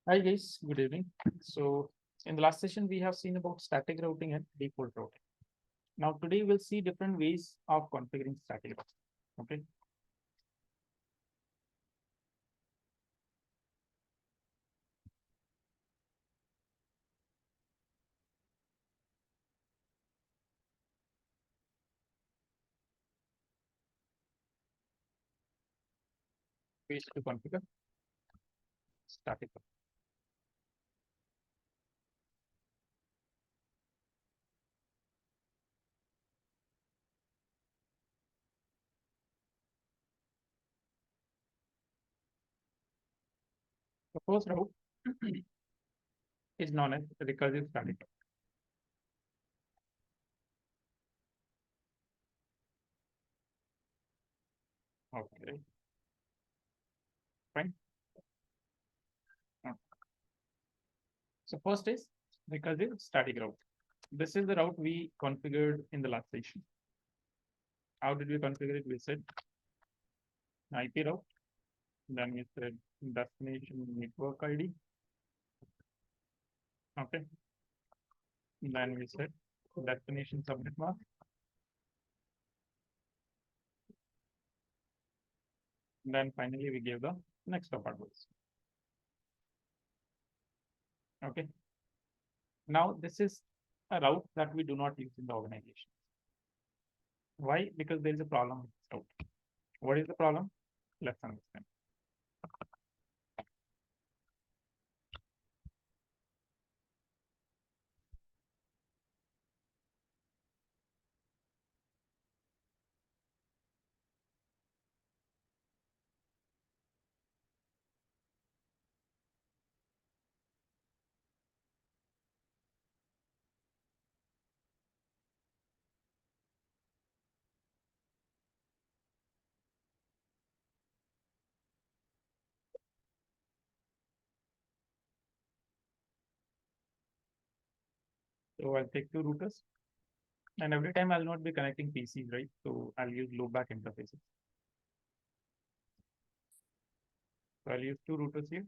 Hi guys, good evening. So in the last session, we have seen about static routing and default routing. Now today we'll see different ways of configuring static routing. Okay. Ways to configure static routing. The first route is known as recursive static routing. Okay, fine. Uh, So first is recursive static route. This is the route we configured in the last session. How did we configure it? We said IP route, then we said destination network ID. Okay. Then we said destination subnet mask. Then finally we gave the next of address. Okay. Now this is a route that we do not use in the organization. Why? Because there is a problem with this route. What is the problem? Let's understand. So I'll take two routers, and every time I'll not be connecting PCs, right? So I'll use loopback interfaces. So I'll use two routers here.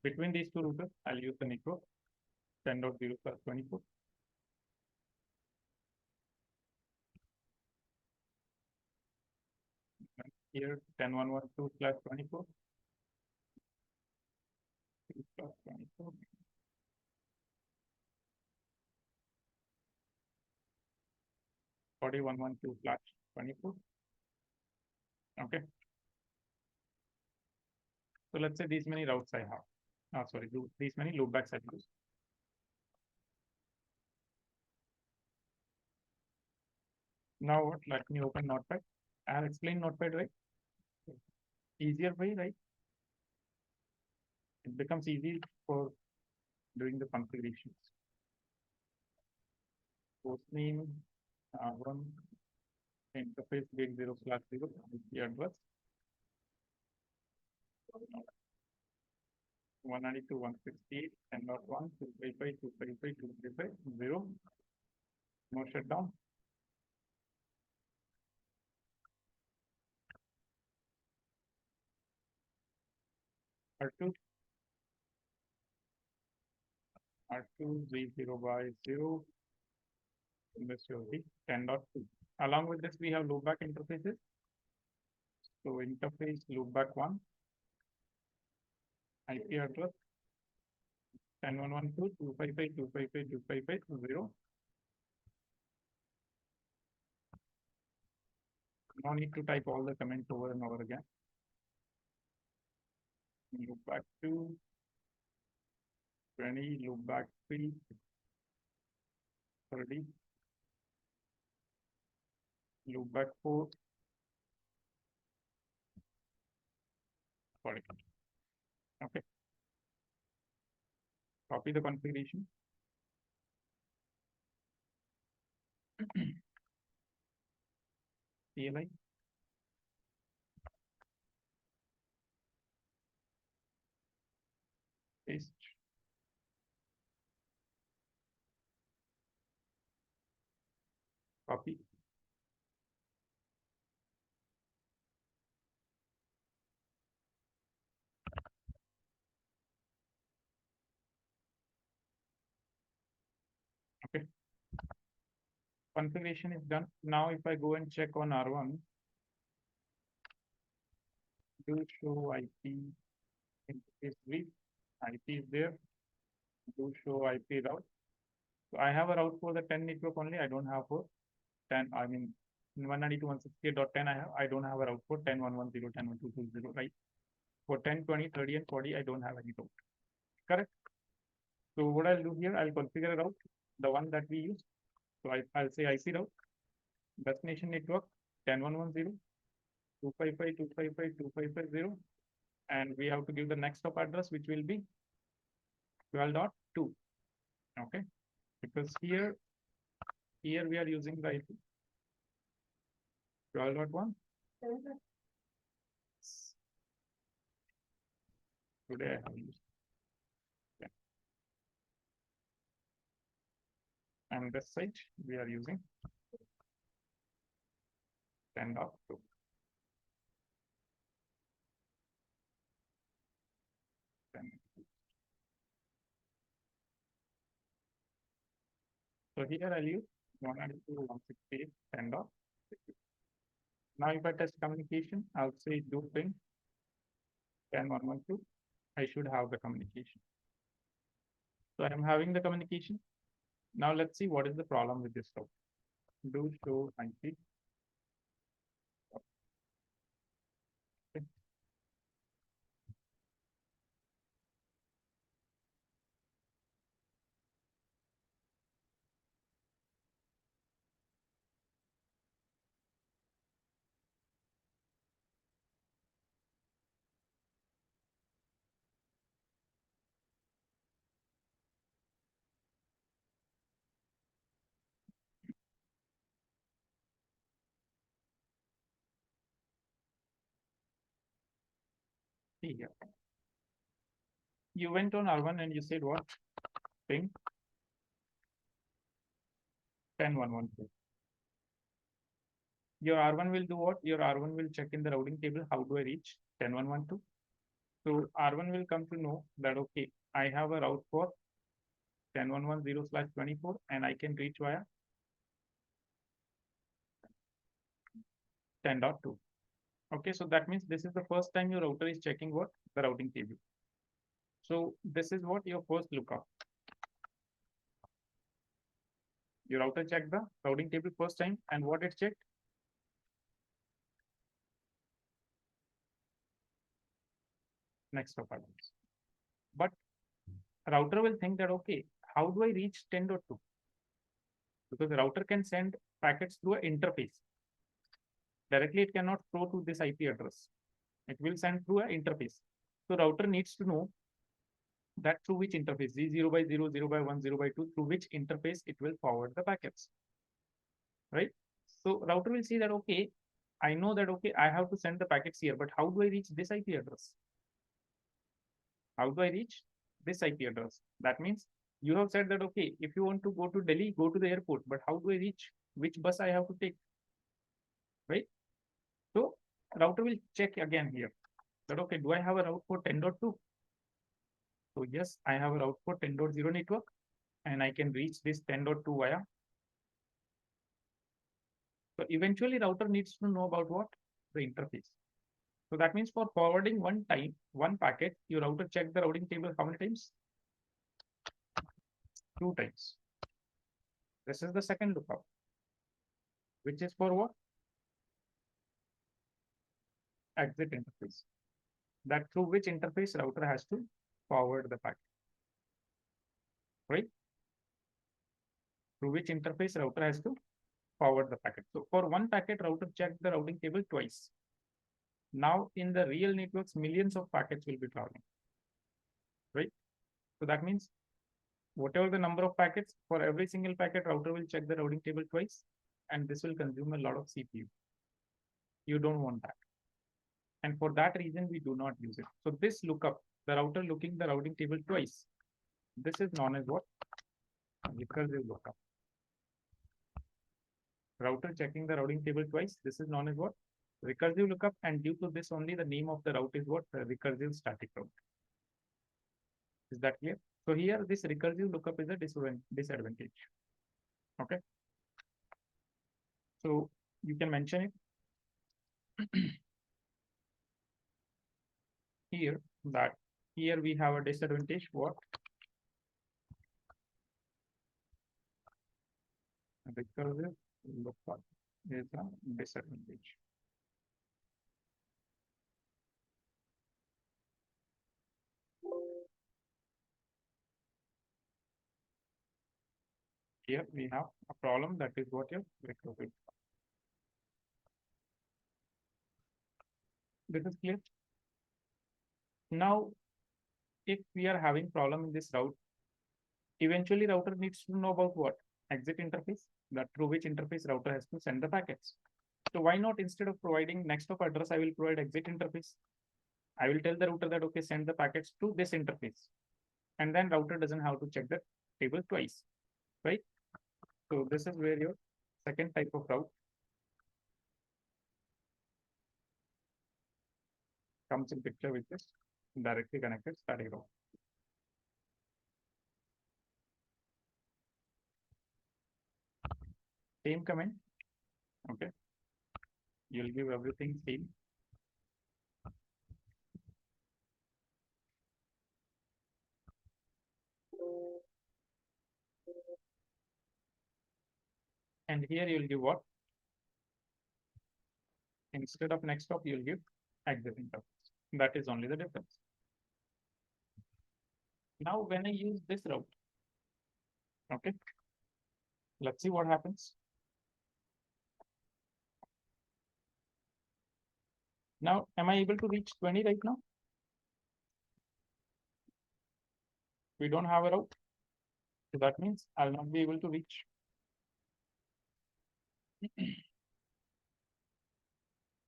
Between these two routers, I'll use the network 10.0/24. Here 10.112/24. 2/24. 4112/24. Okay. So let's say these many routes I have. Sorry, these many loopbacks I use. Now what? Let me open Notepad. I'll explain Notepad, right? Easier way, right? It becomes easy for doing the configurations. Host name, one interface gate 0/0, the address 192.168, 10.1, 255, 255, 255, 0. No shutdown. R2, R2, 0/0, this will be 10.2. Along with this, we have loopback interfaces. So interface loopback 1, IP address 10.112.255.255.255.0. No need to type all the comments over and over again. Loopback 2, 20, loopback 3, 30, loopback 4, 40. Okay. Copy the configuration. CLI. copy. Okay. Configuration is done. Now, if I go and check on R1, do show IP interface brief. IP is there. Do show IP route. So I have a route for the 10 network only. I don't have for 10. I mean, in 192.168.10, I don't have a route for 10.110, 10.122.0, right? For 10, 20, 30, and 40, I don't have any route. Correct. So what I'll do here, I'll configure a route, the one that we use. So I'll say IC route, destination network 10.110, 255, 255, 255.0, and we have to give the next stop address, which will be 12.2. Okay, because here we are using the IP 12.1. Today I have used. Yeah. And this site we are using 10.2. So here I'll use 192.168 10.6. Now if I test communication, I'll say do ping 10.112. I should have the communication. So I'm having the communication. Now let's see what is the problem with this route. Do show IP. Okay. See here. You went on R1 and you said what? Ping 10.112. Your R1 will do what? Your R1 will check in the routing table. How do I reach 10.112? So R1 will come to know that, okay, I have a route for 10.110/24 and I can reach via 10.2. Okay, so that means this is the first time your router is checking what? The routing table. So this is what your first lookup. Your router checked the routing table first time, and what it checked? Next of items. But router will think that, okay, how do I reach 10.2? Because the router can send packets through an interface. Directly, it cannot flow to this IP address. It will send through an interface. So router needs to know that through which interface, 0 by 0, 0 by 1, 0 by 2, through which interface it will forward the packets, right? So router will see that, okay, I know that, okay, I have to send the packets here, but how do I reach this IP address? How do I reach this IP address? That means you have said that, okay, if you want to go to Delhi, go to the airport, but how do I reach? Which bus I have to take, right? So router will check again here that, okay, do I have a route for 10.2? So yes, I have a route for 10.0 network and I can reach this 10.2 via. So eventually router needs to know about what? The interface. So that means for forwarding one time, one packet, your router check the routing table how many times? 2 times. This is the second lookup, which is for what? Exit interface. That through which interface router has to forward the packet, right? Through which interface router has to forward the packet. So for one packet, router checked the routing table twice. Now in the real networks, millions of packets will be traveling, right? So that means whatever the number of packets, for every single packet, router will check the routing table twice, and this will consume a lot of CPU. You don't want that. And for that reason, we do not use it. So this lookup, the router looking the routing table twice, this is known as what? Recursive lookup. router checking the routing table twice. This is known as what? Recursive lookup, and due to this only the name of the route is what? Recursive static route. Is that clear? So here this recursive lookup is a disadvantage. Okay. So you can mention it here that here we have a disadvantage. What? Recursive lookup is a disadvantage. Here we have a problem that is what is recursive. This is clear. Now, if we are having problem in this route, eventually router needs to know about what? Exit interface, that through which interface router has to send the packets. So why not, instead of providing next of address, I will provide exit interface. I will tell the router that, okay, send the packets to this interface. And then router doesn't have to check the table twice, right? So this is where your second type of route comes in picture, with this directly connected static route. Same comment, okay? You'll give everything same. And here you'll give what? Instead of next stop, you'll give exit interface. That is only the difference. Now, when I use this route, okay, let's see what happens. Now, am I able to reach 20 right now? We don't have a route. So that means I'll not be able to reach.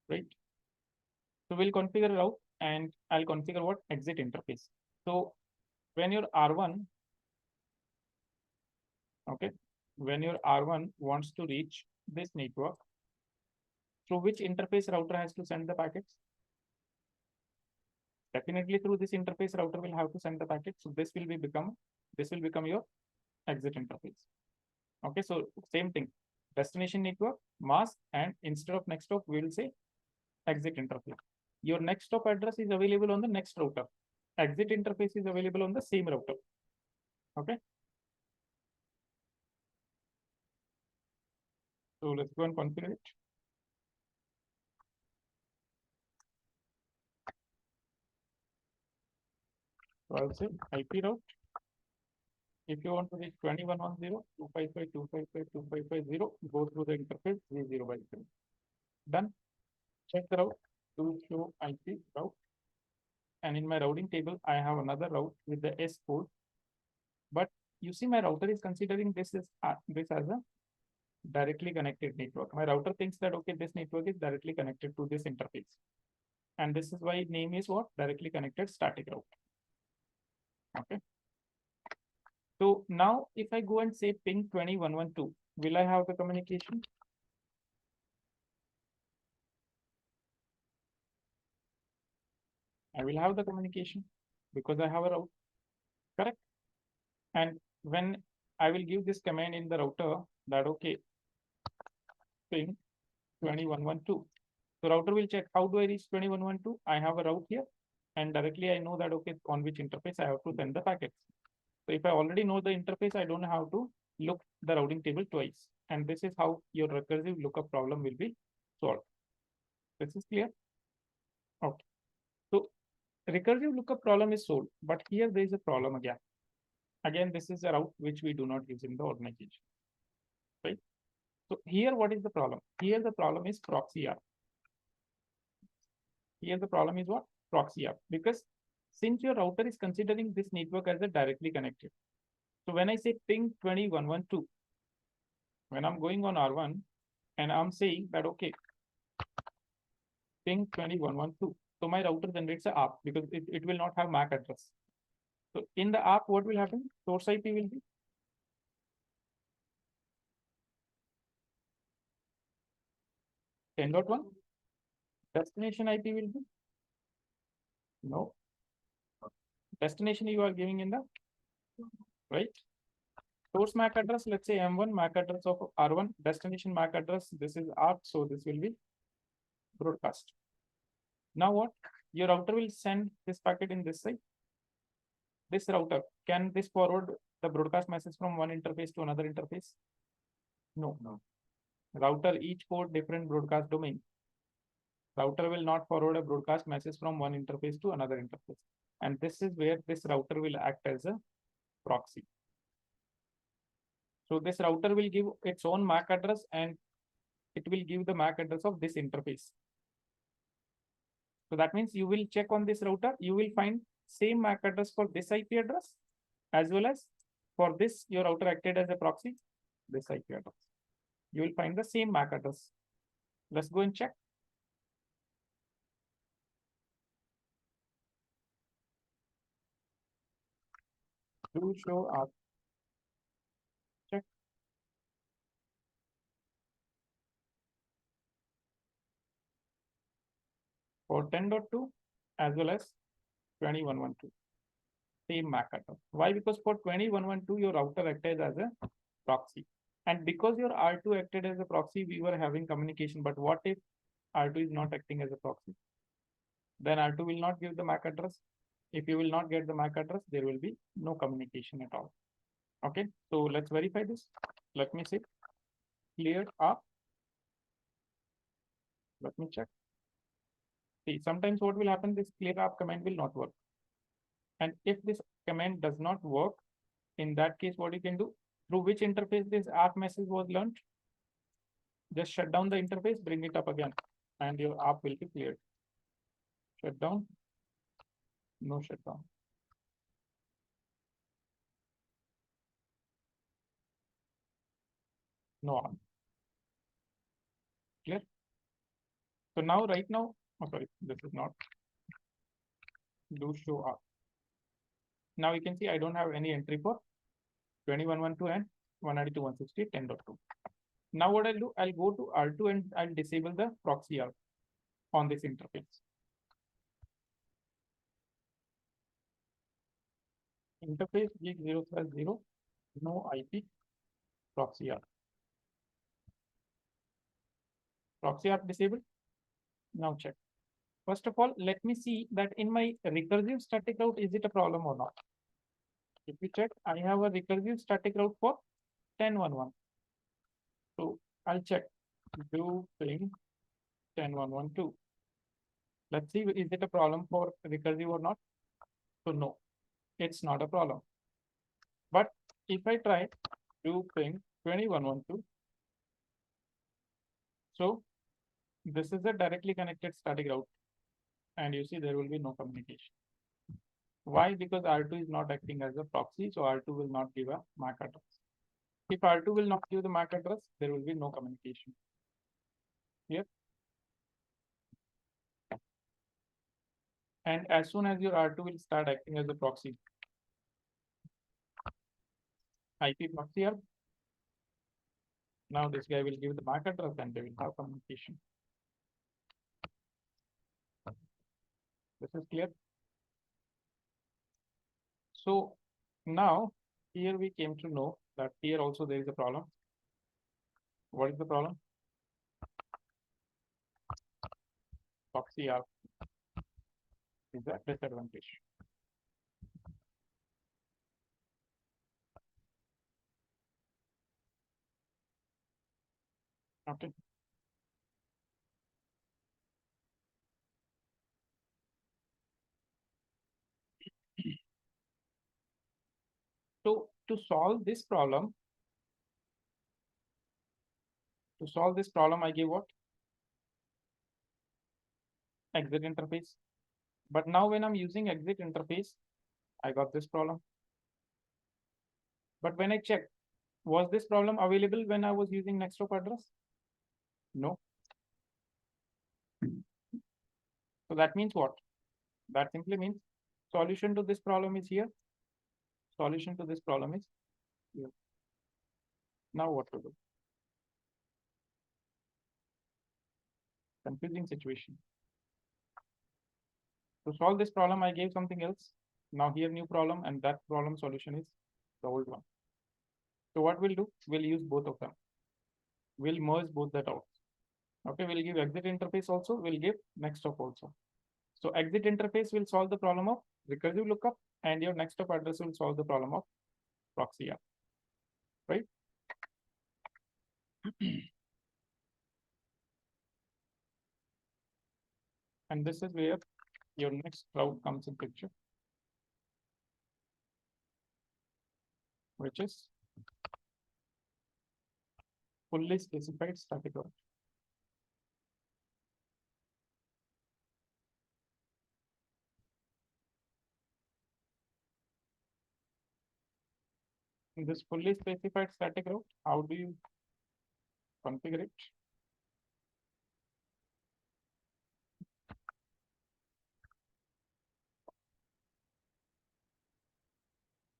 Right? So we'll configure a route, and I'll configure what? Exit interface. So when your R1, okay, when your R1 wants to reach this network, through which interface router has to send the packets? Definitely through this interface router will have to send the packet. So this will become your exit interface. Okay, so same thing, destination network, mask, and instead of next stop, we will say exit interface. Your next stop address is available on the next router. Exit interface is available on the same router. Okay. So let's go and configure it. So I'll say IP route. If you want to reach 2110.255.255.255.0, go through the interface 30 by 3. Done. Check the route to show IP route. And in my routing table, I have another route with the S code. But you see, my router is considering this as a directly connected network. My router thinks that, okay, this network is directly connected to this interface. And this is why name is what? Directly connected static route. Okay. So now if I go and say ping 2112, will I have the communication? I will have the communication because I have a route, correct? And when I will give this command in the router that, okay, ping 2112. So router will check, how do I reach 2112? I have a route here, and directly I know that, okay, on which interface I have to send the packets. So if I already know the interface, I don't have to look the routing table twice. And this is how your recursive lookup problem will be solved. This is clear? Okay. So recursive lookup problem is solved, but here there is a problem again. Again, this is a route which we do not use in the organization, right? So here, what is the problem? Here the problem is proxy R. Here the problem is what? Proxy R, because since your router is considering this network as a directly connected. So when I say ping 2112, when I'm going on R1 and I'm saying that, okay, ping 2112. So my router generates a app because it will not have MAC address. So in the app, what will happen? Source IP will be 10.1. Destination IP will be no. Destination you are giving in the right. Source MAC address, let's say M1, MAC address of R1, destination MAC address, this is ARC, so this will be broadcast. Now what? Your router will send this packet in this side. This router, can this forward the broadcast message from one interface to another interface? No. Router, each port different broadcast domain. Router will not forward a broadcast message from one interface to another interface. And this is where this router will act as a proxy. So this router will give its own MAC address and it will give the MAC address of this interface. So that means you will check on this router, you will find same MAC address for this IP address as well as for this your router acted as a proxy, this IP address. You will find the same MAC address. Let's go and check. Do show up. Check. For 10.2 as well as 21.12. Same MAC address. Why? Because for 21.12 your router acted as a proxy. And because your R2 acted as a proxy, we were having communication. But what if R2 is not acting as a proxy? Then R2 will not give the MAC address. If you will not get the MAC address, there will be no communication at all. Okay, so let's verify this. Let me see. Cleared up. Let me check. See, sometimes what will happen, this clear up command will not work. And if this command does not work, in that case, what you can do, through which interface this app message was learned, just shut down the interface, bring it up again, and your app will be cleared. Shut down, no shutdown. No app. Clear? So now, right now, oh, sorry, this is not. Do show up. Now you can see I don't have any entry for 21.12 and 192.168 10.2. Now what I'll do, I'll go to R2 and I'll disable the proxy R on this interface. Interface gig 0/0, no IP, proxy R. Proxy R disabled. Now check. First of all, let me see that in my recursive static route, is it a problem or not? If you check, I have a recursive static route for 10.1.1. So I'll check do ping 10.1.1.2. Let's see, is it a problem for recursive or not? So no, it's not a problem. But if I try do ping 21.1.2, so this is a directly connected static route, and you see there will be no communication. Why? Because R2 is not acting as a proxy, so R2 will not give a MAC address. If R2 will not give the MAC address, there will be no communication. Here. And as soon as your R2 will start acting as a proxy, IP proxy up. Now this guy will give the MAC address and they will have communication. This is clear. So now here we came to know that here also there is a problem. What is the problem? Proxy R is a disadvantage. Okay. So to solve this problem, I give what? Exit interface. But now when I'm using exit interface, I got this problem. But when I check, was this problem available when I was using next hop address? No. So that means what? That simply means solution to this problem is here. Solution to this problem is here. Now what to do? Confusing situation. To solve this problem, I gave something else. Now here new problem, and that problem solution is the old one. So what we'll do, we'll use both of them. We'll merge both that out. Okay, we'll give exit interface also, we'll give next stop also. So exit interface will solve the problem of recursive lookup, and your next stop address will solve the problem of proxy app, right? And this is where your next route comes in picture, which is fully specified static route. In this fully specified static route, how do you configure it?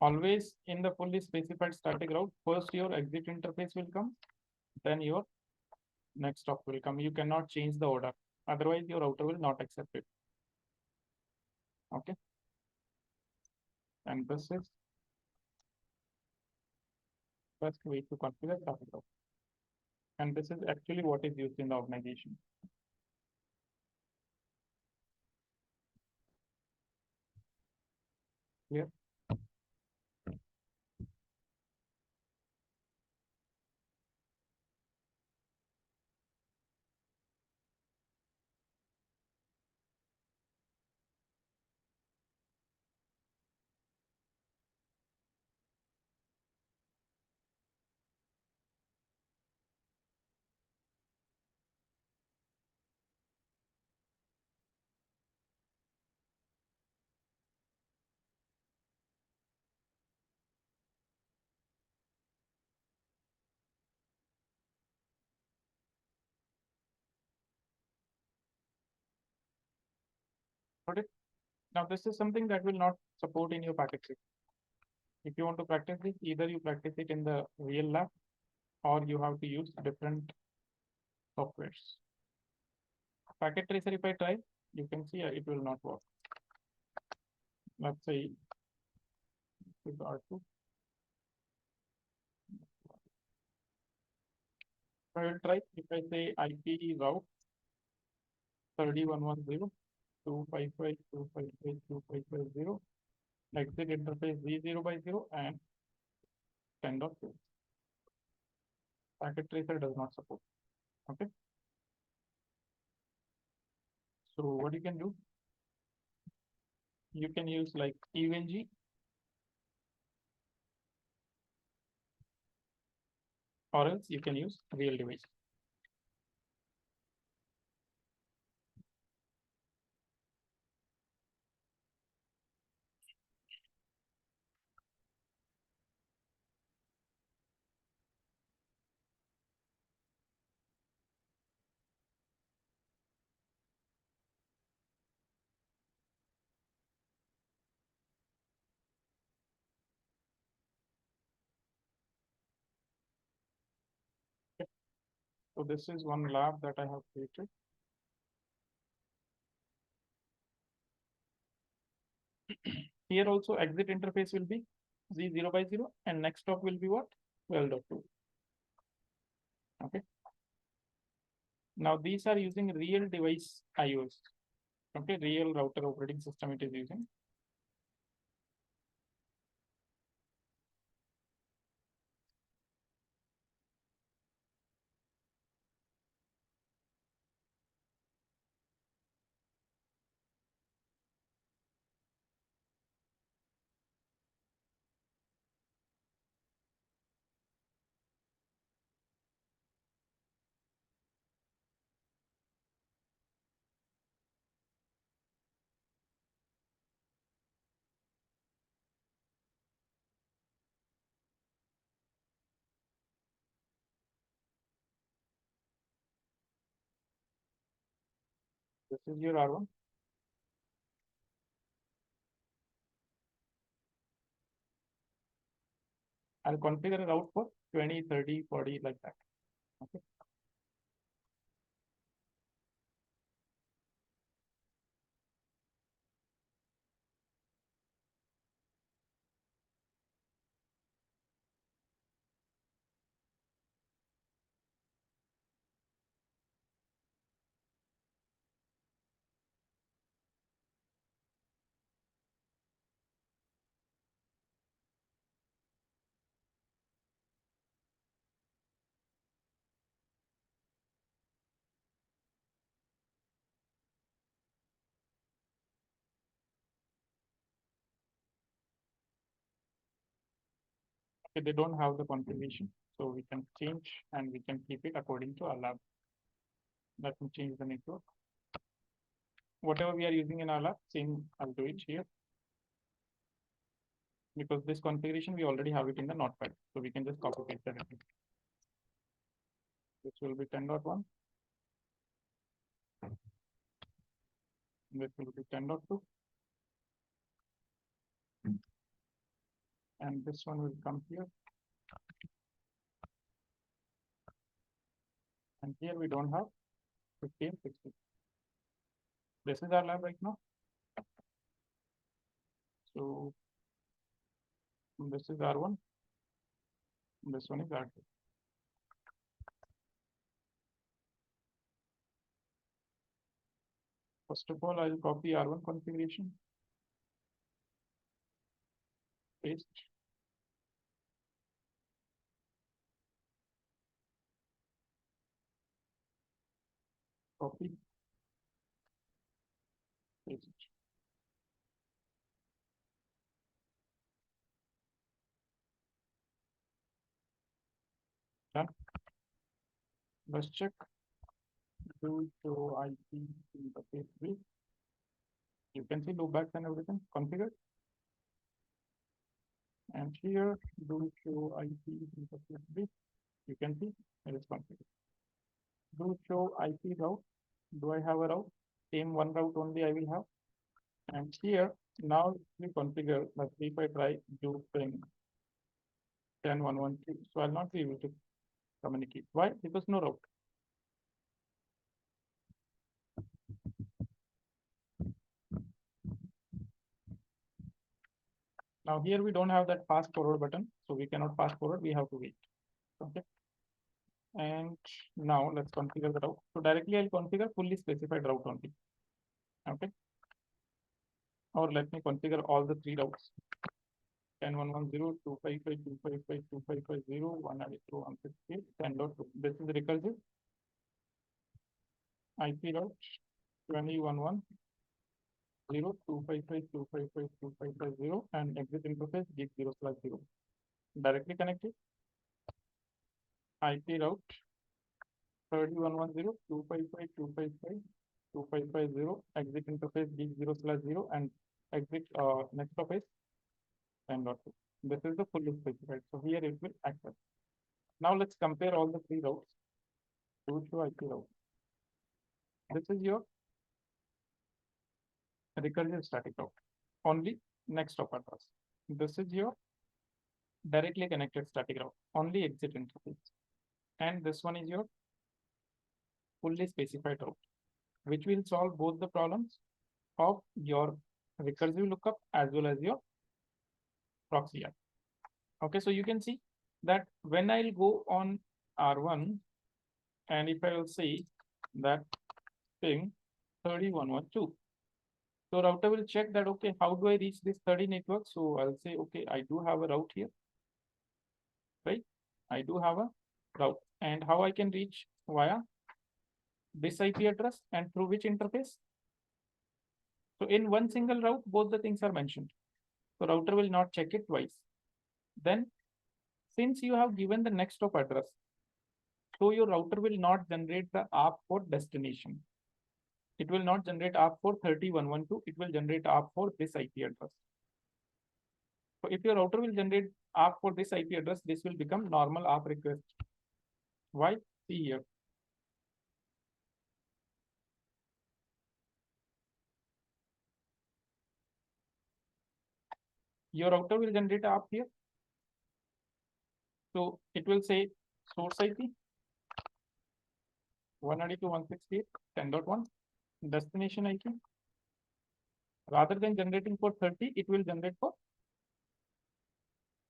Always in the fully specified static route, first your exit interface will come, then your next stop will come. You cannot change the order, otherwise your router will not accept it. Okay, and this is best way to configure static route, and this is actually what is used in the organization. Here, got it. Now this is something that will not support in your packet tree. If you want to practice this, either you practice it in the real lab, or you have to use different softwares. Packet tracer, if I try, you can see it will not work. Let's say with R2. I will try. If I say IP route 3110.255.255.250, exit interface Z0/0 and 10.2. Packet tracer does not support. Okay. So what you can do, you can use like EVNG, or else you can use real device. Okay. So this is one lab that I have created. Here also exit interface will be Z0/0, and next stop will be what? 12.2. Okay. Now these are using real device IOs. Okay, real router operating system it is using. This is your R1. I'll configure a route for 20, 30, 40 like that. Okay. Okay, they don't have the configuration, so we can change and we can keep it according to our lab. Let me change the network. Whatever we are using in our lab, same I'll do it here. Because this configuration, we already have it in the notepad. So we can just copy paste that. This will be 10.1. This will be 10.2. And this one will come here. And here we don't have 50 and 60. This is our lab right now. So this is R1. This one is R2. First of all, I'll copy R1 configuration. Paste. Copy. Paste. Done. Let's check. Do show IP interface B. You can see loopbacks and everything configured. And here, do show IP interface B. You can see it is configured. Do show IP route. Do I have a route? Same one route only I will have. And here, now we configure, let's see if I try do ping 10.1.1.3. So I'll not be able to communicate. Why? Because no route. Now here we don't have that fast forward button, so we cannot fast forward, we have to wait. Okay. And now let's configure the route. So directly I'll configure fully specified route only. Okay. Or let me configure all the three routes. 10.1.1.0, 255, 255, 2550, 192, 168, 10.2. This is recursive. IP route 20.1.1. 0, 255, 255, 2550, and exit interface gig 0/0. Directly connected. IP route 30.1.1.0, 255, 255, 2550, exit interface gig 0/0, and exit next office 10.2. This is the fully specified. So here it will accept. Now let's compare all the three routes. Route to IP route. This is your recursive static route. Only next hop address. This is your directly connected static route. Only exit interface. And this one is your fully specified route, which will solve both the problems of your recursive lookup as well as your proxy app. Okay, so you can see that when I'll go on R1 and if I will say that ping 30.1.1.2, so router will check that, okay, how do I reach this 30 network? So I'll say, okay, I do have a route here, right? I do have a route, and how I can reach via this IP address and through which interface? So in one single route, both the things are mentioned. So router will not check it twice. Then since you have given the next hop address, so your router will not generate the ARP for destination. It will not generate ARP for 30.1.1.2. It will generate ARP for this IP address. So if your router will generate ARP for this IP address, this will become normal ARP request. Why? See here. Your router will generate ARP here. So it will say source IP 192.168, 10.1, destination IP. Rather than generating for 30, it will generate for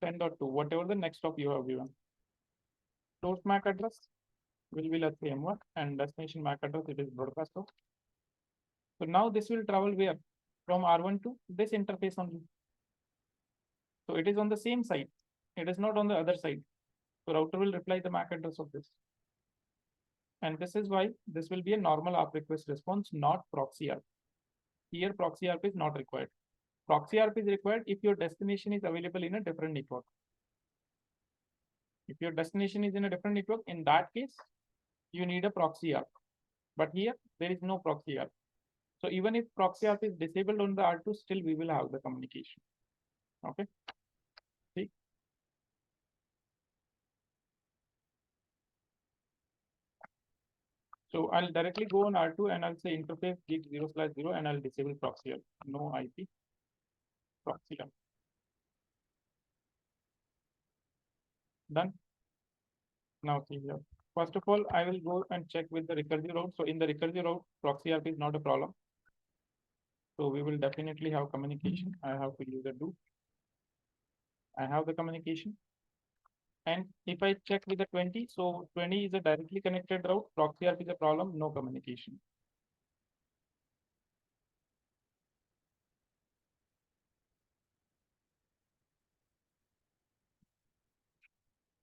10.2, whatever the next hop you have given. Source MAC address will be, let's say, M1, and destination MAC address, it is broadcast hop. So now this will travel where? From R1 to this interface only. So it is on the same side. It is not on the other side. So router will reply the MAC address of this. And this is why this will be a normal ARP request response, not proxy ARP. Here proxy ARP is not required. Proxy ARP is required if your destination is available in a different network. If your destination is in a different network, in that case, you need a proxy ARP. But here, there is no proxy ARP. So even if proxy ARP is disabled on the R2, still we will have the communication. Okay. See. So I'll directly go on R2 and I'll say interface gig 0/0 and I'll disable proxy ARP. No IP proxy ARP. Done. Now see here. First of all, I will go and check with the recursive route. So in the recursive route, proxy ARP is not a problem. So we will definitely have communication. I have to use a do. I have the communication. And if I check with the 20, so 20 is a directly connected route. Proxy ARP is a problem, no communication.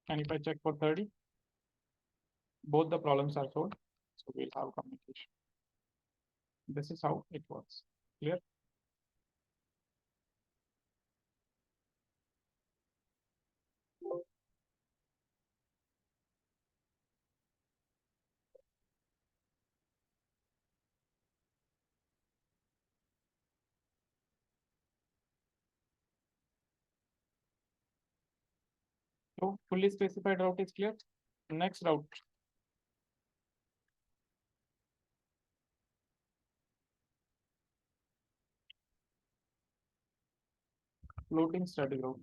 And if I check for 30, both the problems are solved. So we'll have communication. This is how it works. Clear? So fully specified route is clear. Next route. Floating static route.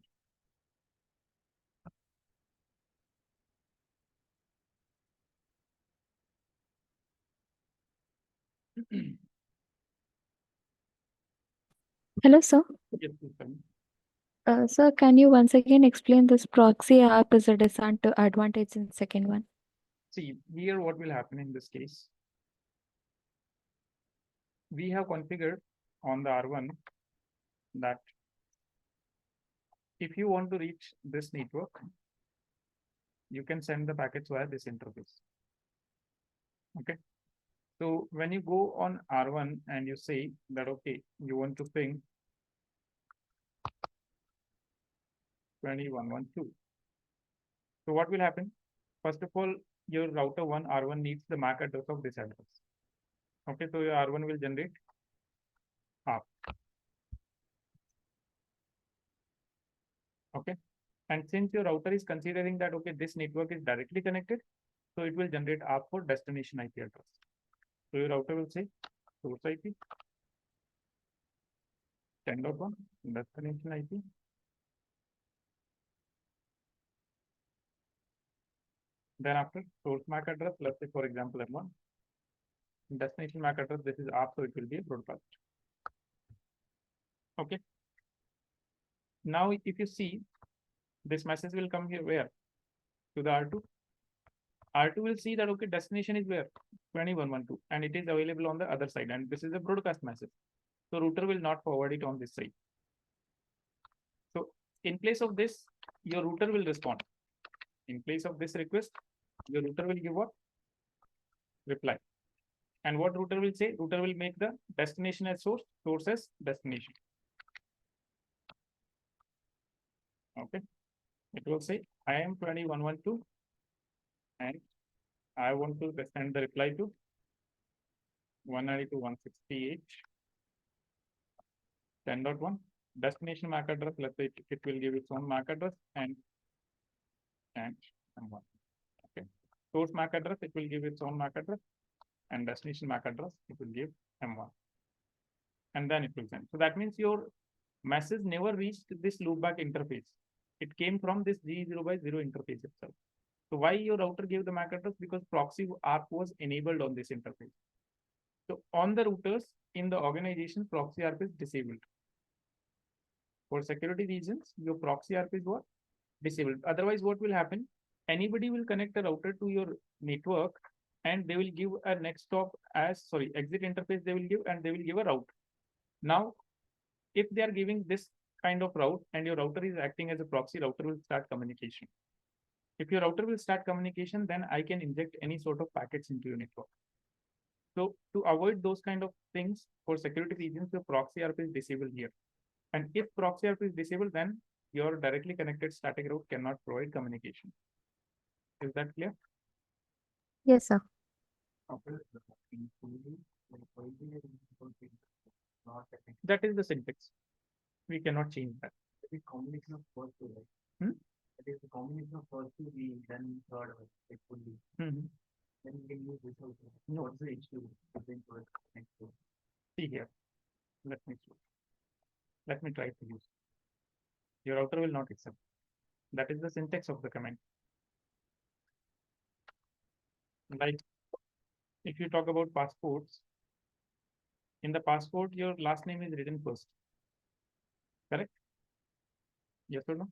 Hello, sir. Yes, please tell me. Sir, can you once again explain this proxy app is a disadvantage in second one? See, here what will happen in this case? We have configured on the R1 that if you want to reach this network, you can send the packets via this interface. Okay. So when you go on R1 and you say that, okay, you want to ping 2112. So what will happen? First of all, your router 1 R1 needs the MAC address of this address. Okay, so your R1 will generate ARP. Okay. And since your router is considering that, okay, this network is directly connected, so it will generate ARP for destination IP address. So your router will say source IP 10.1, destination IP. Then after source MAC address, let's say for example M1, destination MAC address, this is ARP, so it will be a broadcast. Okay. Now if you see, this message will come here where? To the R2. R2 will see that, okay, destination is where? 2112, and it is available on the other side, and this is a broadcast message. So router will not forward it on this side. So in place of this, your router will respond. In place of this request, your router will give what? Reply. And what router will say? Router will make the destination as source, source as destination. Okay. It will say, I am 2112 and I want to send the reply to 192.168 10.1. Destination MAC address, let's say it will give its own MAC address and M1. Okay. Source MAC address, it will give its own MAC address, and destination MAC address, it will give M1. And then it will send. So that means your message never reached this loopback interface. It came from this G0/0 interface itself. So why your router gave the MAC address? Because proxy ARP was enabled on this interface. So on the routers in the organization, proxy ARP is disabled. For security reasons, your proxy ARP is what? Disabled. Otherwise, what will happen? Anybody will connect a router to your network and they will give a next stop as, sorry, exit interface they will give, and they will give a route. Now, if they are giving this kind of route and your router is acting as a proxy, router will start communication. If your router will start communication, then I can inject any sort of packets into your network. So to avoid those kind of things, for security reasons, the proxy ARP is disabled here. And if proxy ARP is disabled, then your directly connected static route cannot provide communication. Is that clear? Yes, sir. That is the syntax. We cannot change that. The combination of first two, right? That is the combination of first two, we then third, it would be. Then we can use this also. No, what's the H2? Then for next two. See here. Let me show. Let me try to use. Your router will not accept. That is the syntax of the command. Like if you talk about passports, in the passport, your last name is written first. Correct? Yes or no?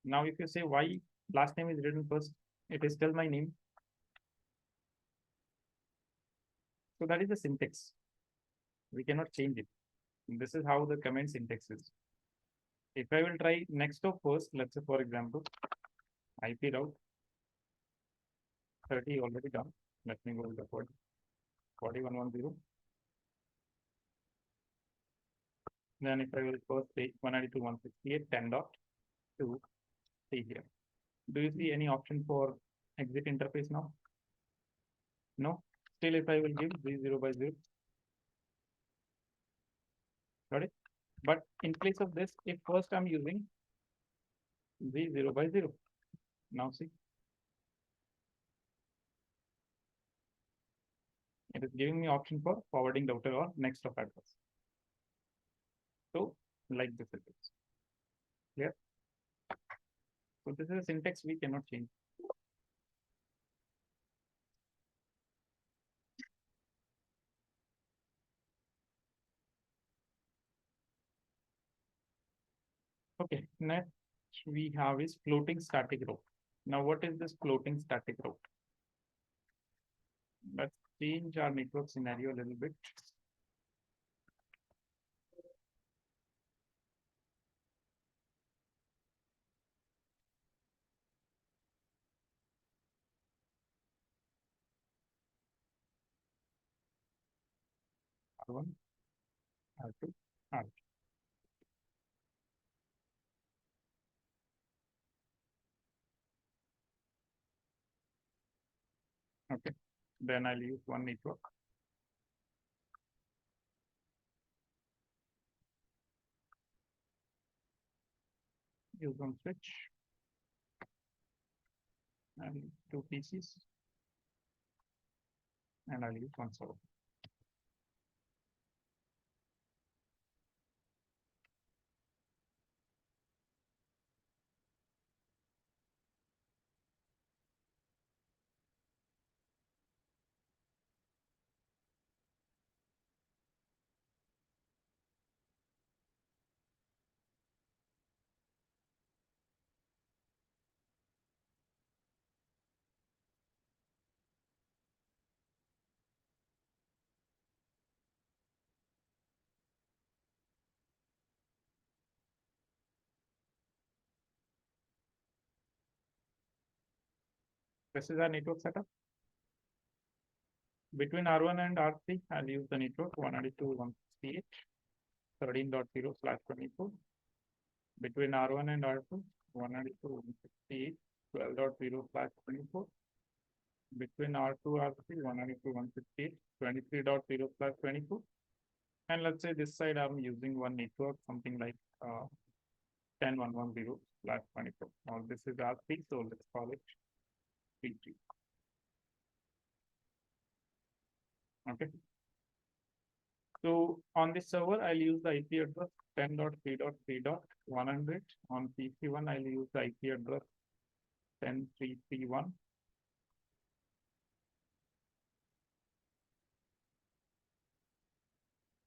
Now, if you say why last name is written first, it is still my name. So that is the syntax. We cannot change it. This is how the command syntax is. If I will try next of first, let's say for example, IP route 30 already done. Let me go to the 4110. Then if I will first take 192.168 10.2, see here. Do you see any option for exit interface now? No. Still, if I will give Z0 by 0, got it? But in place of this, if first I'm using Z0 by 0, now see, it is giving me option for forwarding router or next of address. So like this it is. Clear? So this is a syntax we cannot change. Okay, next we have is floating static route. Now what is this floating static route? Let's change our network scenario a little bit. R1, R2, R2. Okay, then I'll use one network. Use one switch and two PCs, and I'll use one server. This is our network setup. Between R1 and R3, I'll use the network 192.168, 13.0/24. Between R1 and R2, 192.168, 12.0/24. Between R2, R3, 192.168, 23.0/24. And let's say this side I'm using one network, something like 10.110/24. Now this is R3, so let's call it P3. Okay. So on this server, I'll use the IP address 10.3.3.100. On PC1, I'll use the IP address 10.3.3.1.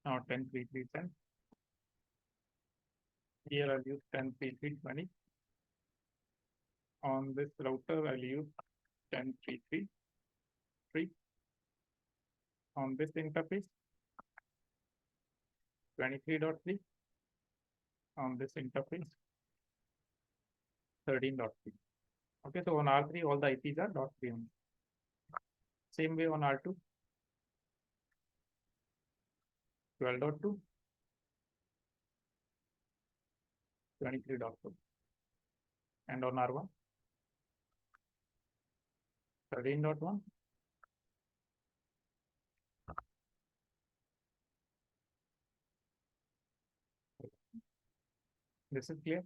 Now 10.3.3.10. Here I'll use 10.3.3.20. On this router, I'll use 10.3.3.3. On this interface, 23.3. On this interface, 13.3. Okay, so on R3, all the IPs are .3 only. Same way on R2, 12.2, 23.2. And on R1, 13.1. This is clear.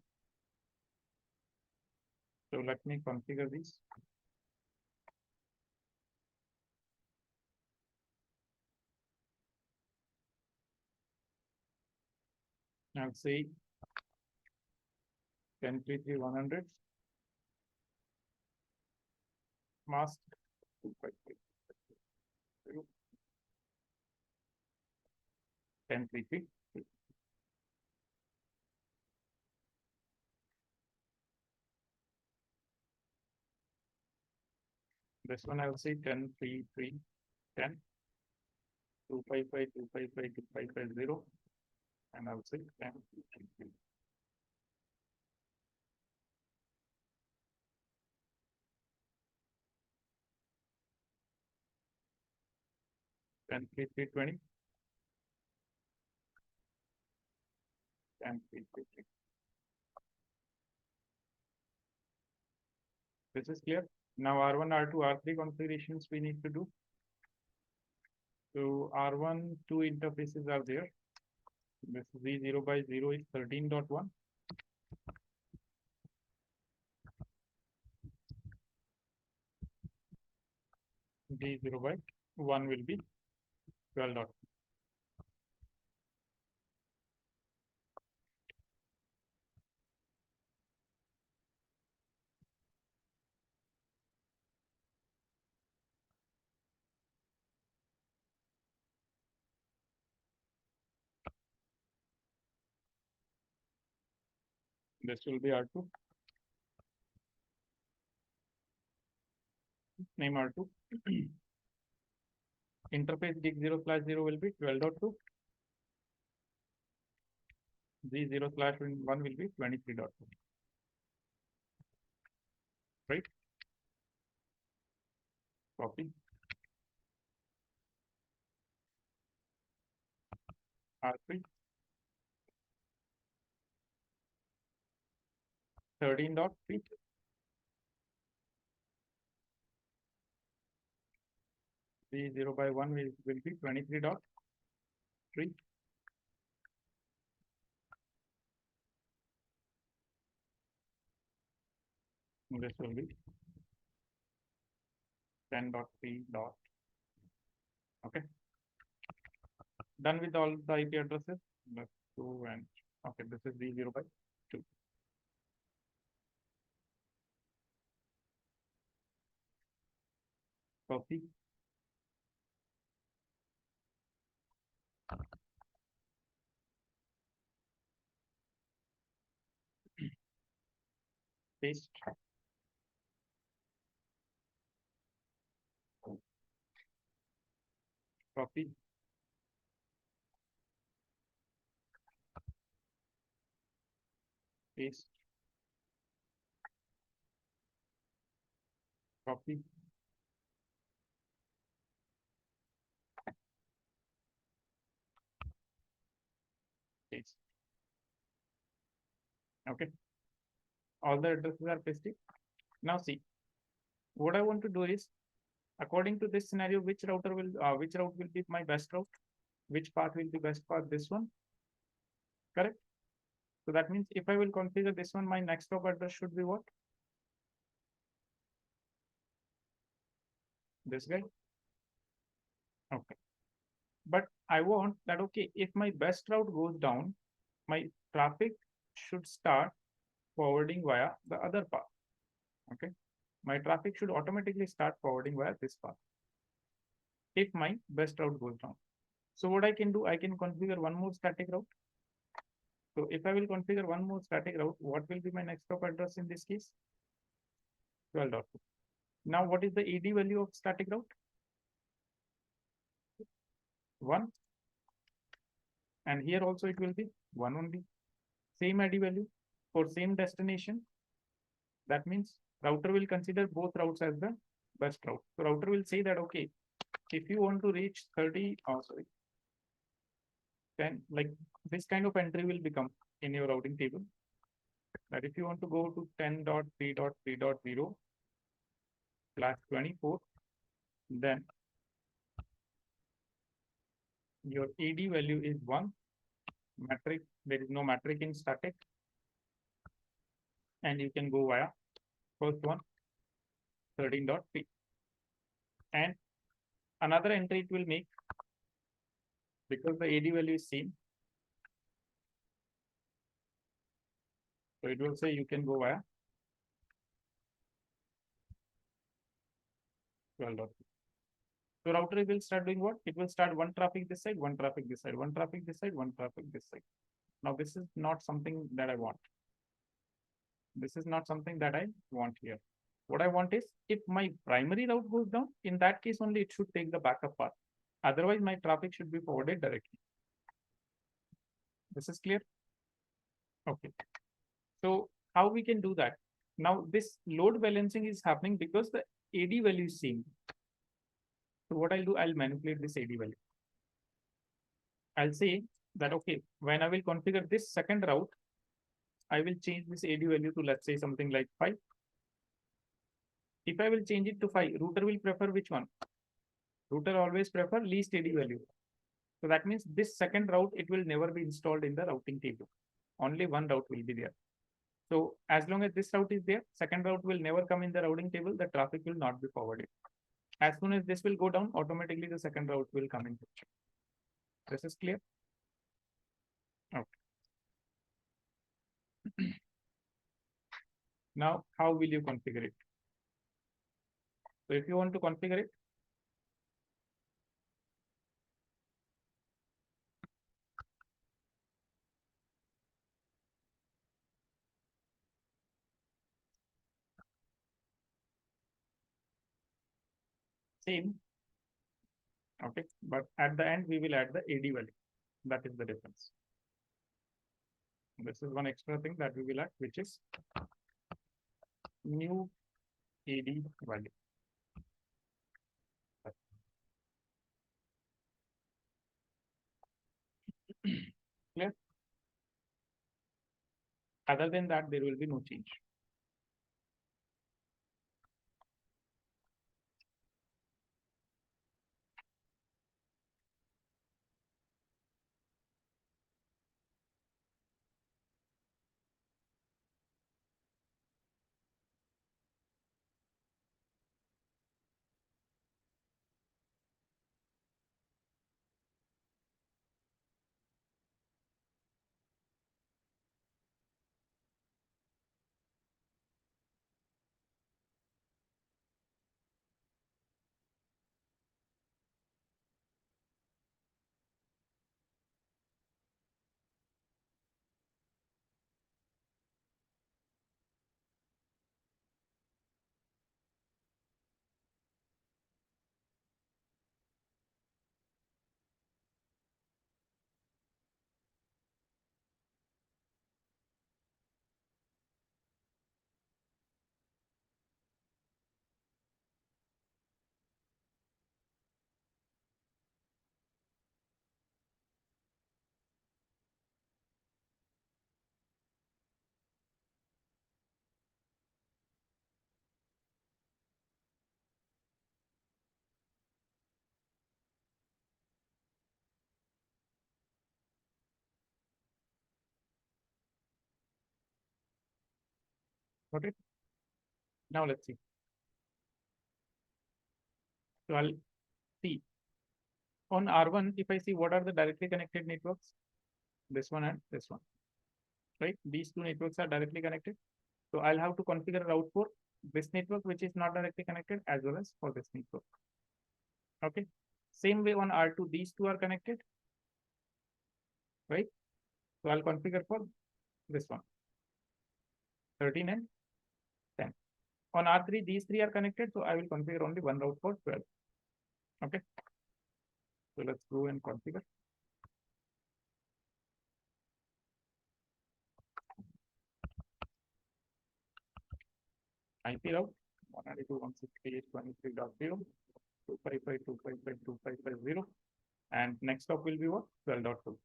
So let me configure this. I'll say 10.3.3.100 mask 2.5 10.3.3. This one I'll say 10.3.3.10 255 255 2550 and I'll say 10.3.3. Ten three three 20 10.3.3. This is clear. Now R1, R2, R3 configurations we need to do. So R1 two interfaces are there. This Z0 by 0 is 13.1. Z0 by 1 will be 12.1. This will be R2. Name R2. Interface dig0/0 will be 12.2. Z0/1 will be 23.2. Right? Copy. R3. 13.3. Z0 by 1 will be 23.3. This will be 10.3. Okay. Done with all the IP addresses. Let's go and okay, this is Z0 by 2. Copy. Paste. Copy. Paste. Copy. Paste. Okay. All the addresses are pasted. Now see, what I want to do is, according to this scenario, which route will be my best route? Which path will be best path? This one, correct? So that means if I will configure this one, my next stop address should be what? This guy. Okay. But I want that, okay, if my best route goes down, my traffic should start forwarding via the other path. Okay. My traffic should automatically start forwarding via this path if my best route goes down. So what I can do, I can configure one more static route. So if I will configure one more static route, what will be my next stop address in this case? 12.2. Now, what is the AD value of static route? 1. And here also it will be 1 only. Same ID value for same destination. That means router will consider both routes as the best route. So router will say that, okay, if you want to reach 30, 10, like this kind of entry will become in your routing table. That if you want to go to 10.3.3.0, class 24, then your AD value is 1, metric, there is no metric in static, and you can go via first one, 13.3. And another entry it will make, because the AD value is same. So it will say you can go via 12.3. So router will start doing what? It will start one traffic this side, one traffic this side, one traffic this side, one traffic this side. Now this is not something that I want. This is not something that I want here. What I want is, if my primary route goes down, in that case only it should take the backup path. Otherwise, my traffic should be forwarded directly. This is clear? Okay. So how we can do that? Now this load balancing is happening because the AD value is same. So what I'll do, I'll manipulate this AD value. I'll say that, okay, when I will configure this second route, I will change this AD value to, let's say, something like 5. If I will change it to 5, router will prefer which one? Router always prefer least AD value. So that means this second route, it will never be installed in the routing table. Only one route will be there. So as long as this route is there, second route will never come in the routing table. The traffic will not be forwarded. As soon as this will go down, automatically the second route will come in picture. This is clear? Okay. Now, how will you configure it? So if you want to configure it, same. Okay, but at the end we will add the AD value. That is the difference. This is one extra thing that we will add, which is new AD value. Clear? Other than that, there will be no change. Got it? Now let's see. So I'll see on R1, if I see what are the directly connected networks, this one and this one, right? These two networks are directly connected. So I'll have to configure a route for this network, which is not directly connected, as well as for this network. Okay. Same way on R2, these two are connected, right? So I'll configure for this one, 13 and 10. On R3, these three are connected, so I will configure only one route for 12. Okay. So let's go and configure. IP route 192.168.23.0, 255.255.255.0, and next stop will be what? 12.2.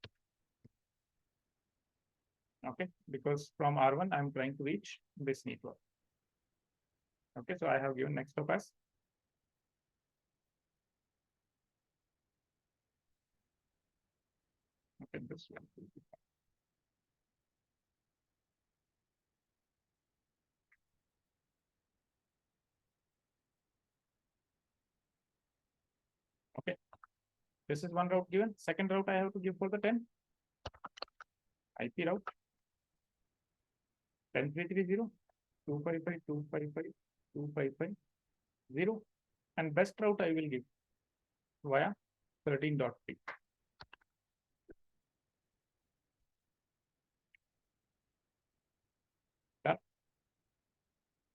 Okay, because from R1 I'm trying to reach this network. Okay, so I have given next stop as okay, this one. Okay, this is one route given. Second route I have to give for the 10 IP route 10330 255 255 255 and best route I will give via 13.3.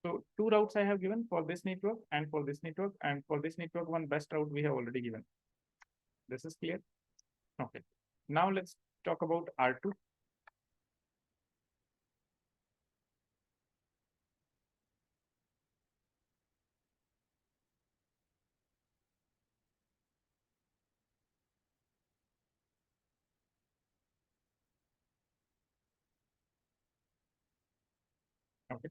So two routes I have given for this network and for this network, and for this network one best route we have already given. This is clear. Okay, now let's talk about R2. Okay,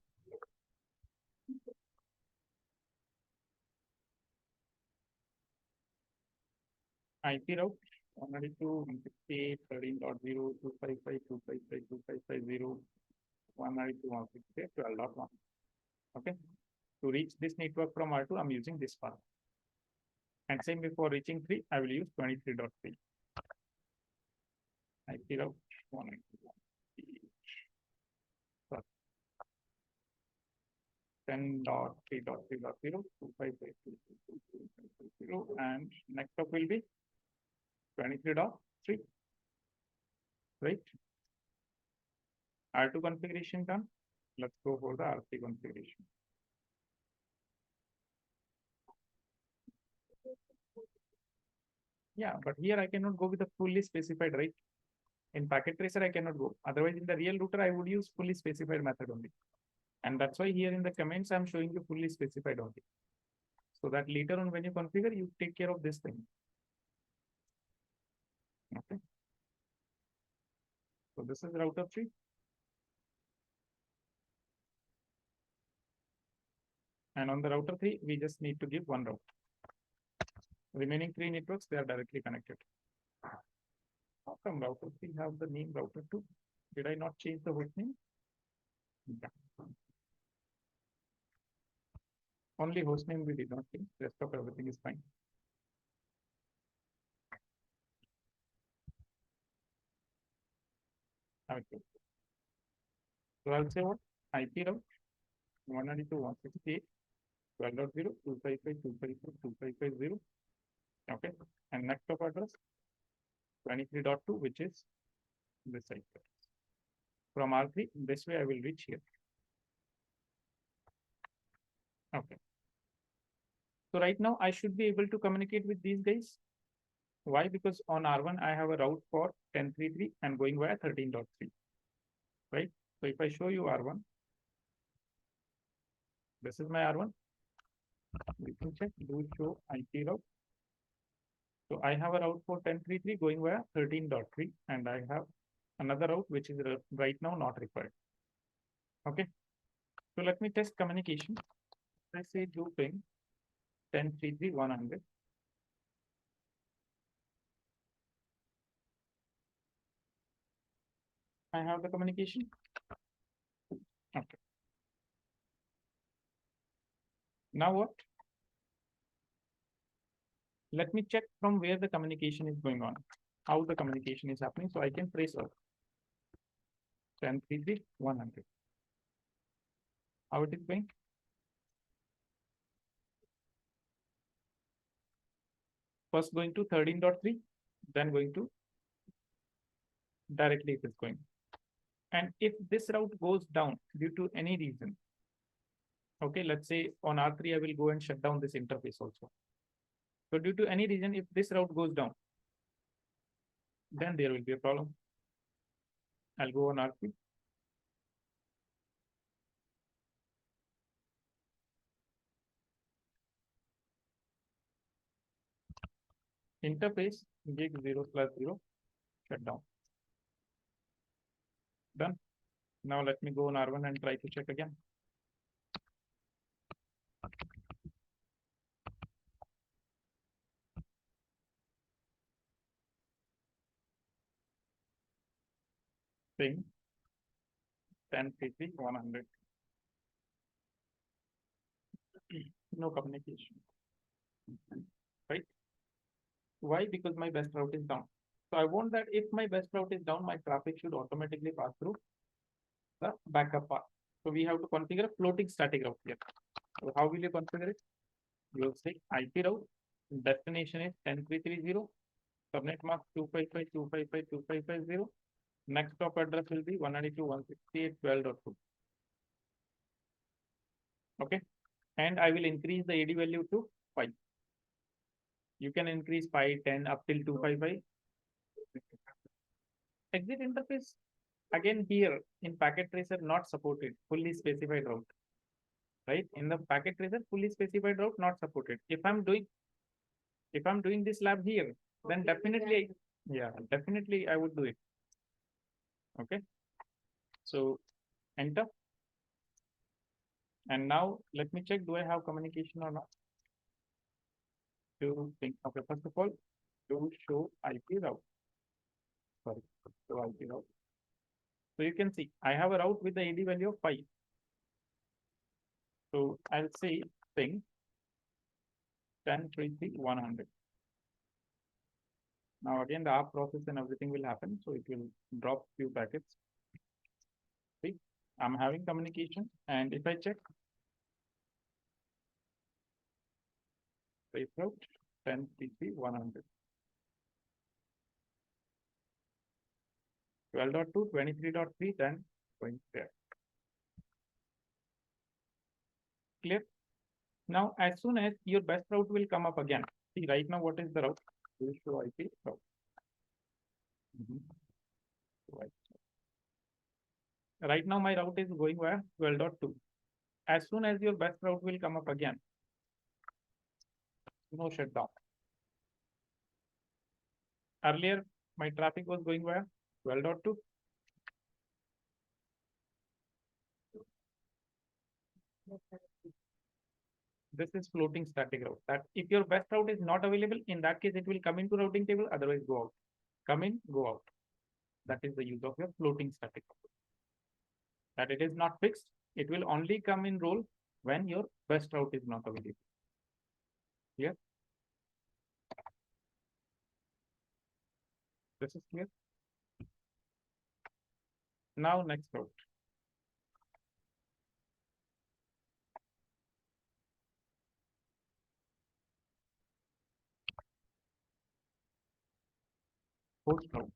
IP route 192 168 13.0 255 255 2550 192 168 12.1. Okay, to reach this network from R2 I'm using this path, and same before reaching 3 I will use 23.3. IP route 192 10.3.3.0 255 and next up will be 23.3, right? R2 configuration done. Let's go for the R3 configuration. Yeah, but here I cannot go with the fully specified, right? In packet tracer I cannot go. Otherwise in the real router I would use fully specified method only. And that's why here in the comments I'm showing you fully specified only. So that later on when you configure, you take care of this thing. Okay. So this is router 3. And on the router 3, we just need to give one route. Remaining 3 networks, they are directly connected. How come router 3 have the name router 2? Did I not change the host name? Yeah. Only host name we did not change. Rest of everything is fine. Okay. So I'll say what? IP route 192.168.12.0 255.255.255.0. Okay. And next of address 23.2, which is this side. From R3, this way I will reach here. Okay. So right now I should be able to communicate with these guys. Why? Because on R1 I have a route for 10.3.3 and going via 13.3. Right? So if I show you R1, this is my R1. We can check, do show IP route. So I have a route for 10.3.3 going via 13.3 and I have another route which is right now not required. Okay. So let me test communication. Let's say do ping 10.3.3 100. I have the communication. Okay. Now what? Let me check from where the communication is going on, how the communication is happening. So I can trace out 10.3.3 100. How it is going? First going to 13.3, then going to directly it is going. And if this route goes down due to any reason, okay, let's say on R3, I will go and shut down this interface also. So due to any reason, if this route goes down, then there will be a problem. I'll go on R3. Interface gig 0/0 shut down. Done. Now let me go on R1 and try to check again. Ping 1033 100. No communication. Right? Why? Because my best route is down. So I want that if my best route is down, my traffic should automatically pass through the backup path. So we have to configure a floating static route here. So how will you configure it? You will say IP route, destination is 10330, subnet mask 255.255.255.0. Next stop address will be 192.168.12.2. Okay. And I will increase the AD value to 5. You can increase 5, 10 up till 255. Exit interface, again here in packet tracer not supported, fully specified route. Right? In the packet tracer, fully specified route not supported. If I'm doing this lab here, then definitely, yeah, definitely I would do it. Okay. So enter. And now let me check, do I have communication or not? To think, okay, first of all, to show IP route. Sorry, show IP route. So you can see I have a route with the AD value of 5. So I'll say ping 1033.100. Now again the ARP process and everything will happen, so it will drop few packets. See, I'm having communication, and if I check trace route 1033.100. 12.2, 23.3, then going there. Clear? Now, as soon as your best route will come up again, see right now what is the route? We'll show IP route. Right now my route is going where? 12.2. As soon as your best route will come up again, no shutdown. Earlier, my traffic was going where? 12.2. This is floating static route. That if your best route is not available, in that case, it will come into routing table, otherwise go out. Come in, go out. That is the use of your floating static route. That it is not fixed, it will only come in role when your best route is not available. Clear? This is clear. Now next route. Host route.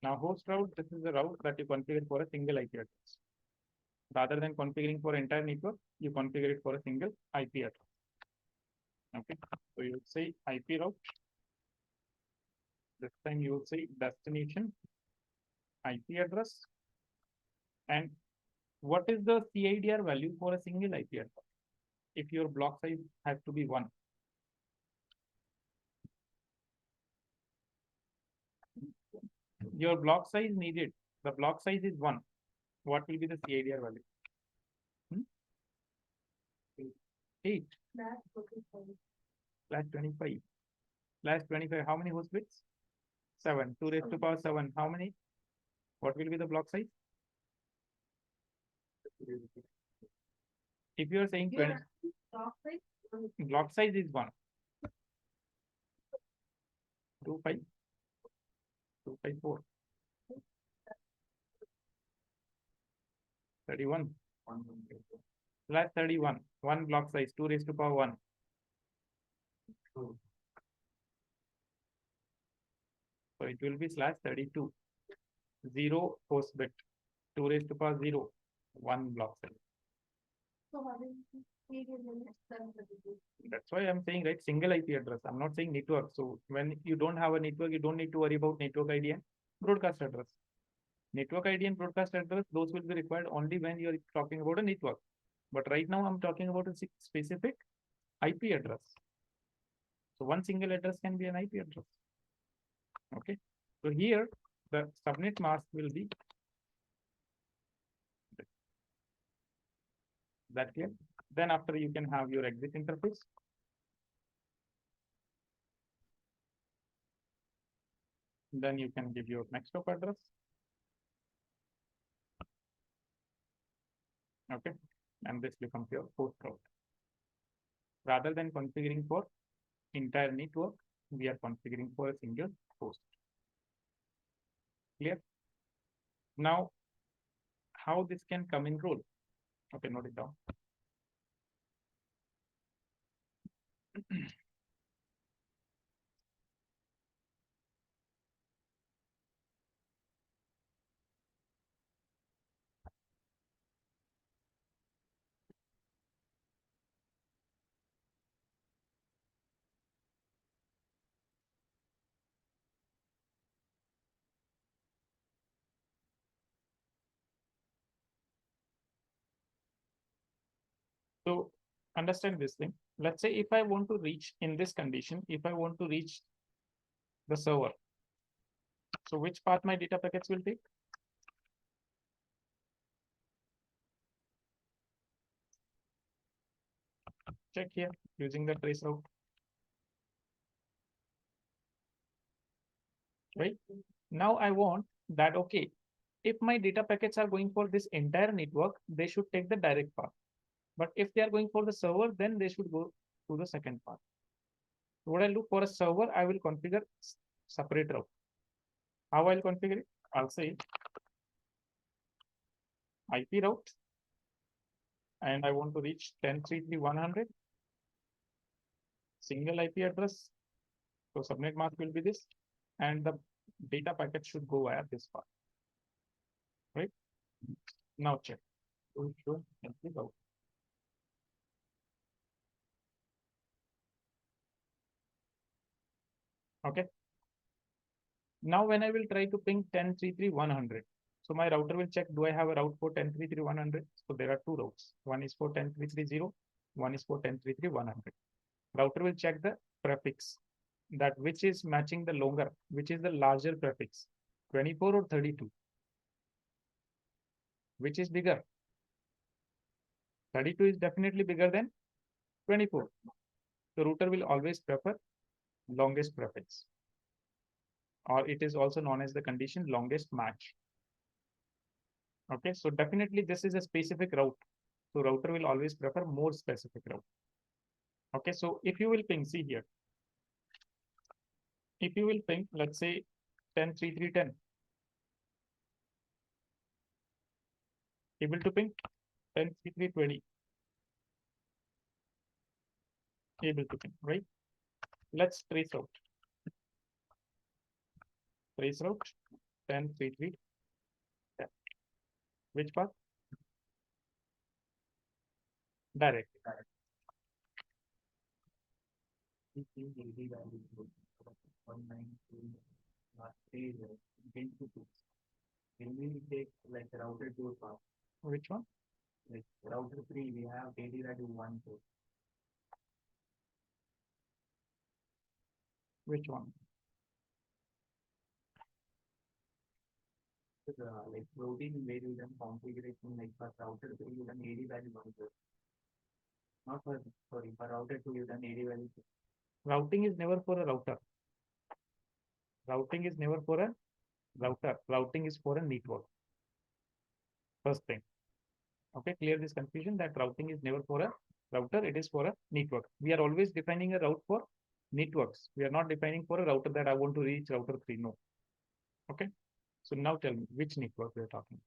Now host route, this is the route that you configure for a single IP address. Rather than configuring for entire network, you configure it for a single IP address. Okay, so you would say IP route. This time you will say destination IP address. And what is the CIDR value for a single IP address? If your block size has to be 1. Your block size needed, the block size is 1. What will be the CIDR value? 8. /25. /25, how many host bits? 7. 2 raised to power 7. How many? What will be the block size? If you are saying 20, block size is 1. 25, 254, 31. /31, 1 block size, 2 raised to power 1. So it will be /32. 0 host bit, 2 raised to power 0, 1 block size. That's why I'm saying, right, single IP address. I'm not saying network. So when you don't have a network, you don't need to worry about network ID and broadcast address. Network ID and broadcast address, those will be required only when you're talking about a network. But right now I'm talking about a specific IP address. So one single address can be an IP address. Okay. So here the subnet mask will be That clear? Then after you can have your exit interface. Then you can give your next hop address. Okay, and this becomes your host route. Rather than configuring for entire network, we are configuring for a single host. Clear? Now, how this can come in role? Okay, note it down. So understand this thing. Let's say if I want to reach in this condition, if I want to reach the server, so which path my data packets will take? Check here using the trace route. Right? Now I want that, okay, if my data packets are going for this entire network, they should take the direct path. But if they are going for the server, then they should go to the second path. So what I'll do for a server, I will configure separate route. How I'll configure it? I'll say IP route, and I want to reach 10.3.3.100 single IP address. So subnet mask will be this, and the data packet should go via this path. Right? Now check. Show IP route. Okay. Now when I will try to ping 10.3.3.100, so my router will check, do I have a route for 10.3.3.100? So there are two routes. One is for 10.3.3.0, one is for 10.3.3.100. Router will check the prefix, that which is matching the longer, which is the larger prefix, 24 or 32. Which is bigger? 32 is definitely bigger than 24. The router will always prefer longest prefix, or it is also known as the condition longest match. Okay, so definitely this is a specific route. So router will always prefer more specific route. Okay, so if you will ping, see here, if you will ping, let's say 10.3.3.10, able to ping 10.3.3.20, able to ping, right? Let's trace out. Trace route 10.3.3.10. Which path? Direct. Can we take like router 2 path? Which one? Like router 3, we have AD value 1, 2. Which one? Like routing where you can configuration like for router 3, you can AD value 1, 2. Not for, sorry, for router 2, you can AD value 2. Routing is never for a router. Routing is never for a router. Routing is for a network. First thing. Okay, clear this confusion that routing is never for a router, it is for a network. We are always defining a route for networks. We are not defining for a router that I want to reach router 3. No. Okay. So now tell me which network we are talking.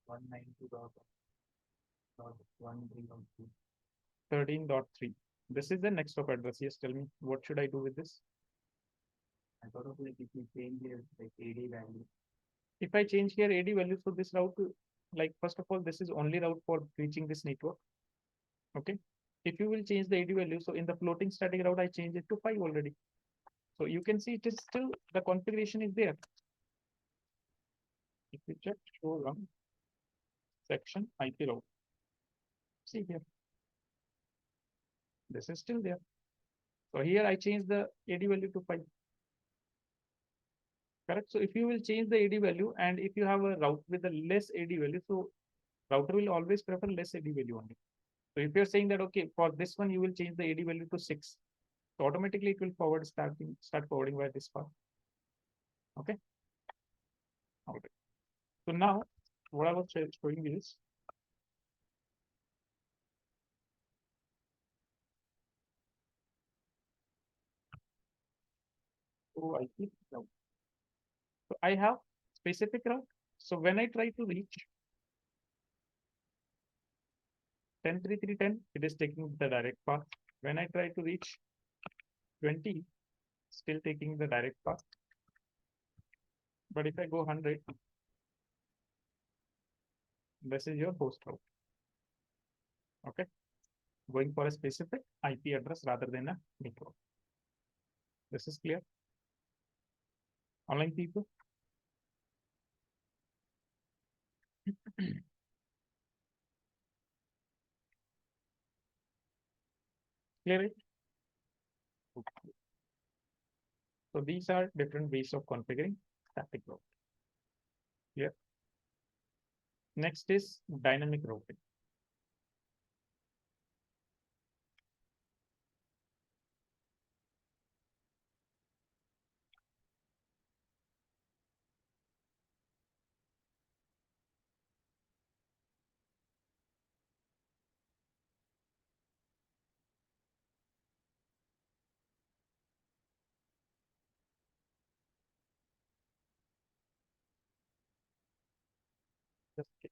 192.1.13.3. 13.3. This is the next hop address. Yes, tell me what should I do with this? I thought of like if you change here like AD value. If I change here AD value, so this route, like first of all, this is only route for reaching this network. Okay. If you will change the AD value, so in the floating static route, I change it to 5 already. So you can see it is still, the configuration is there. If you check show run section IP route, see here, this is still there. So here I change the AD value to 5. Correct. So if you will change the AD value and if you have a route with a less AD value, so Router will always prefer less AD value only. So if you're saying that, okay, for this one, you will change the AD value to 6, so automatically it will start forwarding by this path. Okay. Okay. So now what I was showing you is IP route. So I have specific route. So when I try to reach 10.3.3.10, it is taking the direct path. When I try to reach 20, still taking the direct path. But if I go 100, this is your host route. Okay. Going for a specific IP address rather than a network. This is clear. Online people. Clear it? Okay. So these are different ways of configuring static route. Here. Next is dynamic routing. Just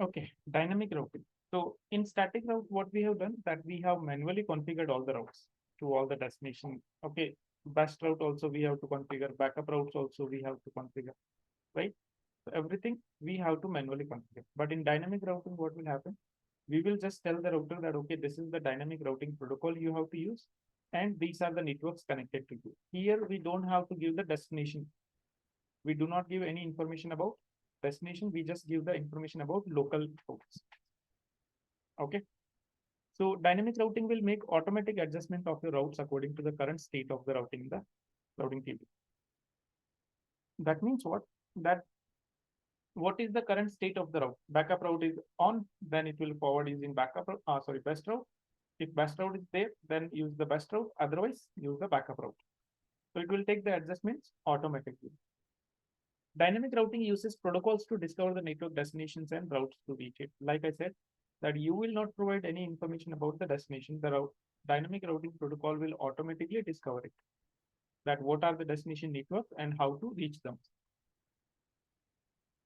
okay, dynamic routing. So in static route, what we have done that we have manually configured all the routes to all the destination. Okay, best route also we have to configure, backup routes also we have to configure, right? So everything we have to manually configure. But in dynamic routing, what will happen? We will just tell the router that, okay, this is the dynamic routing protocol you have to use, and these are the networks connected to you. Here, we don't have to give the destination. We do not give any information about destination. We just give the information about local ports. Okay. So dynamic routing will make automatic adjustment of your routes according to the current state of the routing in the routing table. That means what? That what is the current state of the route? Backup route is on, then it will forward using backup, best route. If best route is there, then use the best route. Otherwise, use the backup route. So it will take the adjustments automatically. Dynamic routing uses protocols to discover the network destinations and routes to reach it. Like I said, that you will not provide any information about the destination. The route dynamic routing protocol will automatically discover it. That what are the destination networks and how to reach them.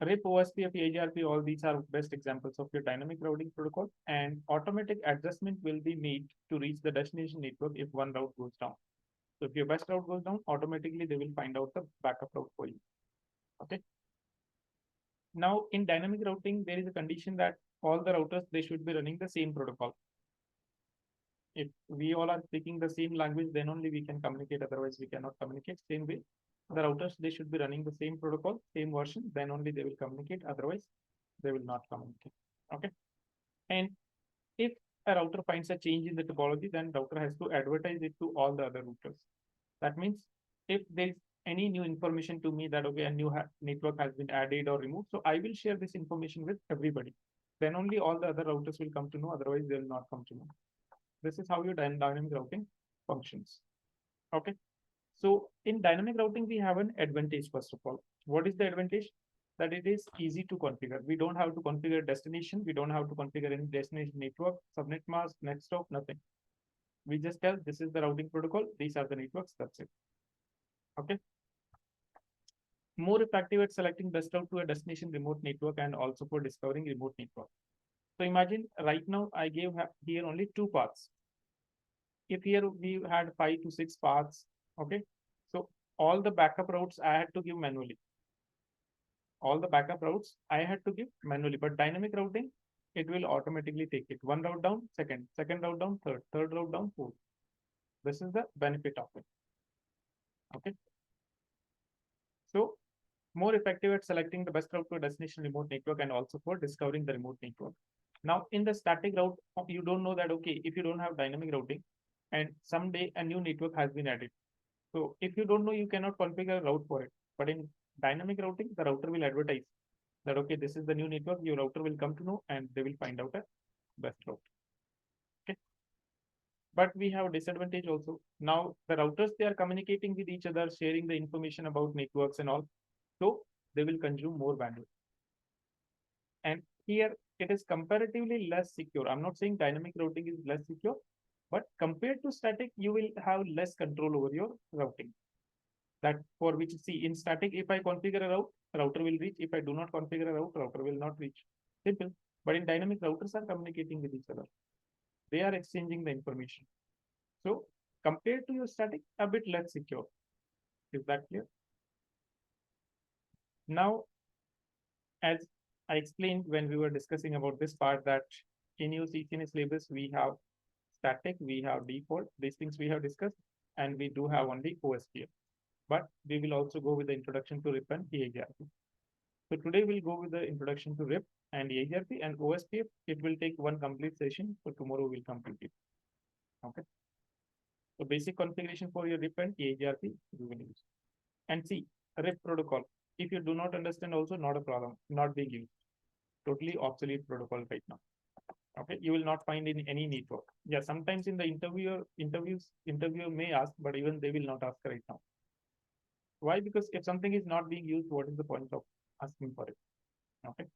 RIP, OSPF, EIGRPP, all these are best examples of your dynamic routing protocol, and automatic adjustment will be made to reach the destination network if one route goes down. So if your best route goes down, automatically they will find out the backup route for you. Okay. Now in dynamic routing, there is a condition that all the routers, they should be running the same protocol. If we all are speaking the same language, then only we can communicate. Otherwise, we cannot communicate. Same way, the routers, they should be running the same protocol, same version. Then only they will communicate. Otherwise, they will not communicate. Okay. And if a router finds a change in the topology, then router has to advertise it to all the other routers. That means if there is any new information to me that, okay, a new network has been added or removed, so I will share this information with everybody. Then only all the other routers will come to know. Otherwise, they will not come to know. This is how your dynamic routing functions. Okay. So in dynamic routing, we have an advantage. First of all, what is the advantage? That it is easy to configure. We don't have to configure destination. We don't have to configure any destination network, subnet mask, net stop, nothing. We just tell this is the routing protocol. These are the networks. That's it. Okay. More effective at selecting best route to a destination remote network and also for discovering remote network. So imagine right now I gave here only 2 paths. If here we had 5 to 6 paths, okay. So all the backup routes I had to give manually. All the backup routes I had to give manually, but dynamic routing, it will automatically take it. One route down, second route down, third route down, fourth. This is the benefit of it. Okay. So more effective at selecting the best route to a destination remote network and also for discovering the remote network. Now in the static route, you don't know that, okay, if you don't have dynamic routing and someday a new network has been added. So if you don't know, you cannot configure a route for it. But in dynamic routing, the router will advertise that, okay, this is the new network, your router will come to know and they will find out a best route. Okay. But we have a disadvantage also. Now the routers, they are communicating with each other, sharing the information about networks and all. So they will consume more bandwidth. And here it is comparatively less secure. I'm not saying dynamic routing is less secure, but compared to static, you will have less control over your routing. That for which, see, in static, if I configure a route, router will reach. If I do not configure a route, router will not reach. Simple. But in dynamic, routers are communicating with each other. They are exchanging the information. So compared to your static, a bit less secure. Is that clear? Now, as I explained when we were discussing about this part, that in your CCNA syllabus, we have static, we have default, these things we have discussed, and we do have only OSPF. But we will also go with the introduction to RIP and EIGRPP. So today we'll go with the introduction to RIP and EIGRPP, and OSPF. It will take one complete session. So tomorrow we'll complete it. Okay. So basic configuration for your RIP and EIGRPP we will use. And see, RIP protocol. If you do not understand, also not a problem, not being used. Totally obsolete protocol right now. Okay, you will not find in any network. Yeah, sometimes in the interviewer may ask, but even they will not ask right now. Why? Because if something is not being used, what is the point of asking for it? Okay.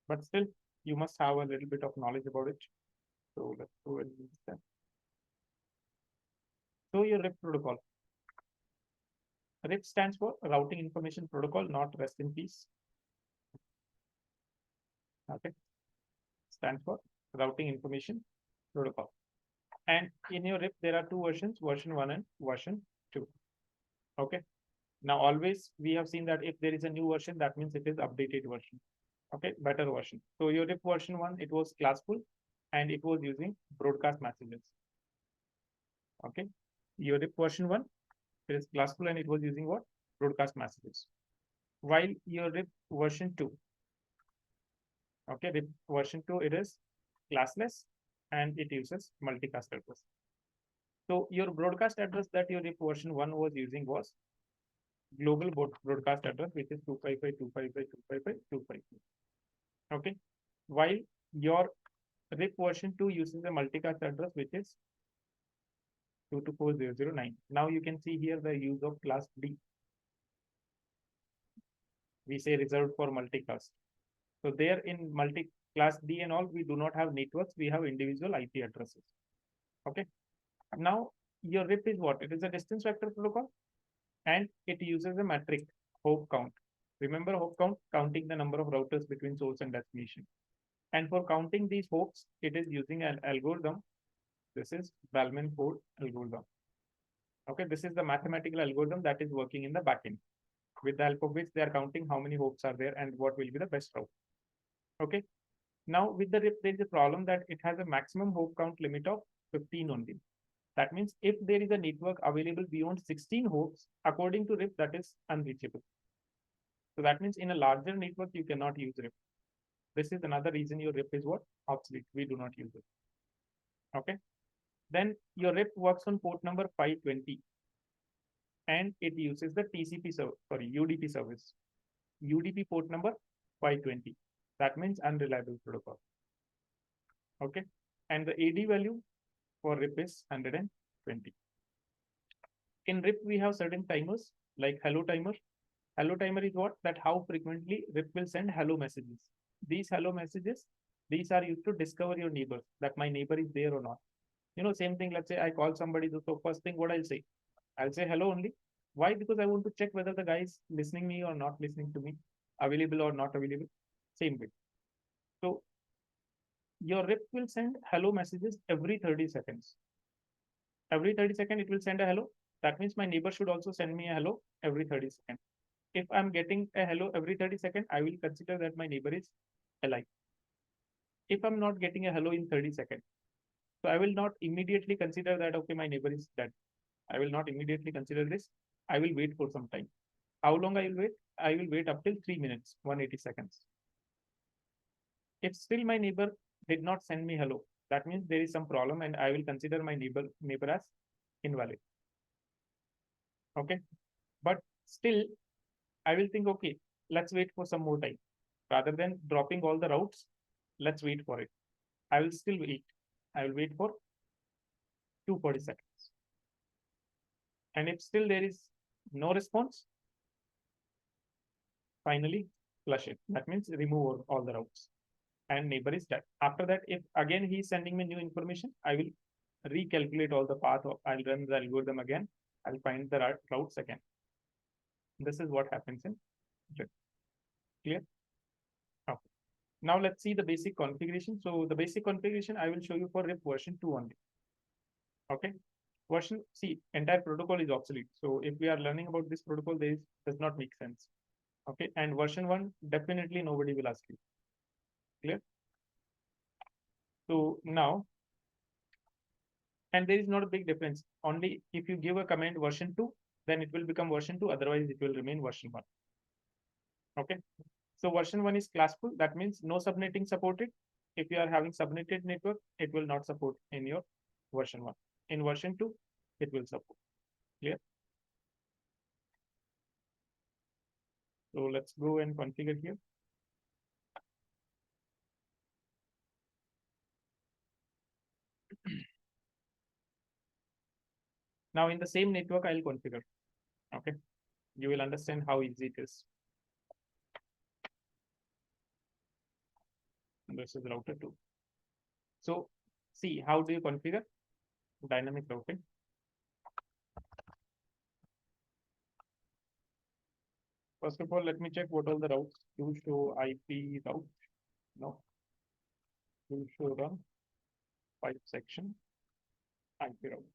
But still, you must have a little bit of knowledge about it. So let's go and use that. So your RIP protocol. RIP stands for Routing Information Protocol, not rest in peace. Okay. Stands for Routing Information Protocol. And in your RIP, there are 2 versions, version 1 and version 2. Okay. Now, always we have seen that if there is a new version, that means it is updated version. Okay, better version. So your RIP version 1, it was classful and it was using broadcast messages. Okay, your RIP version 1, it is classful and it was using what? Broadcast messages. While your RIP version 2, okay, RIP version 2, it is classless and it uses multicast address. So your broadcast address that your RIP version 1 was using was global broadcast address, which is 255.255.255.255. Okay, while your RIP version 2 uses a multicast address, which is 224.0.0.9. Now you can see here the use of class D. We say reserved for multicast. So there in multi-class D and all, we do not have networks, we have individual IP addresses. Okay. Now your RIP is what? It is a distance vector protocol and it uses a metric hop count. Remember hop count, counting the number of routers between source and destination. And for counting these hops, it is using an algorithm. This is Bellman-Ford algorithm. Okay, this is the mathematical algorithm that is working in the backend, with the help of which they are counting how many hops are there and what will be the best route. Okay. Now with the RIP, there is a problem that it has a maximum hop count limit of 15 only. That means if there is a network available beyond 16 hops, according to RIP, that is unreachable. So that means in a larger network, you cannot use RIP. This is another reason your RIP is what? Obsolete. We do not use it. Okay. Then your RIP works on port number 520 and it uses the UDP service. UDP port number 520. That means unreliable protocol. Okay. And the AD value for RIP is 120. In RIP, we have certain timers like hello timer. Hello timer is what? That how frequently RIP will send hello messages. These hello messages, these are used to discover your neighbor, that my neighbor is there or not. Same thing. Let's say I call somebody. So first thing, what I'll say hello only. Why? Because I want to check whether the guy is listening me or not listening to me, available or not available. Same way. So your RIP will send hello messages every 30 seconds. Every 30 seconds, it will send a hello. That means my neighbor should also send me a hello every 30 seconds. If I'm getting a hello every 30 seconds, I will consider that my neighbor is alive. If I'm not getting a hello in 30 seconds, so I will not immediately consider that, okay, my neighbor is dead. I will not immediately consider this. I will wait for some time. How long I will wait? I will wait up till 3 minutes, 180 seconds. If still my neighbor did not send me hello, that means there is some problem and I will consider my neighbor as invalid. Okay. But still, I will think, okay, let's wait for some more time. Rather than dropping all the routes, let's wait for it. I will still wait. I will wait for 240 seconds. And if still there is no response, finally flush it. That means remove all the routes and neighbor is dead. After that, if again he is sending me new information, I will recalculate all the path. I'll run the algorithm again. I'll find the routes again. This is what happens in RIP. Clear? Okay. Now let's see the basic configuration. So the basic configuration I will show you for RIP version 2 only. Okay. See, entire protocol is obsolete. So if we are learning about this protocol, this does not make sense. Okay. And version 1, definitely nobody will ask you. Clear? So now, and there is not a big difference. Only if you give a command version 2, then it will become version 2. Otherwise, it will remain version 1. Okay. So version 1 is classful. That means no subnetting supported. If you are having subnetted network, it will not support in your version 1. In version 2, it will support. Clear? So let's go and configure here. Now in the same network, I'll configure. Okay. You will understand how easy it is. And this is router 2. So see, how do you configure dynamic routing? First of all, let me check what are the routes. You show IP route. No. You show run 5 section IP route.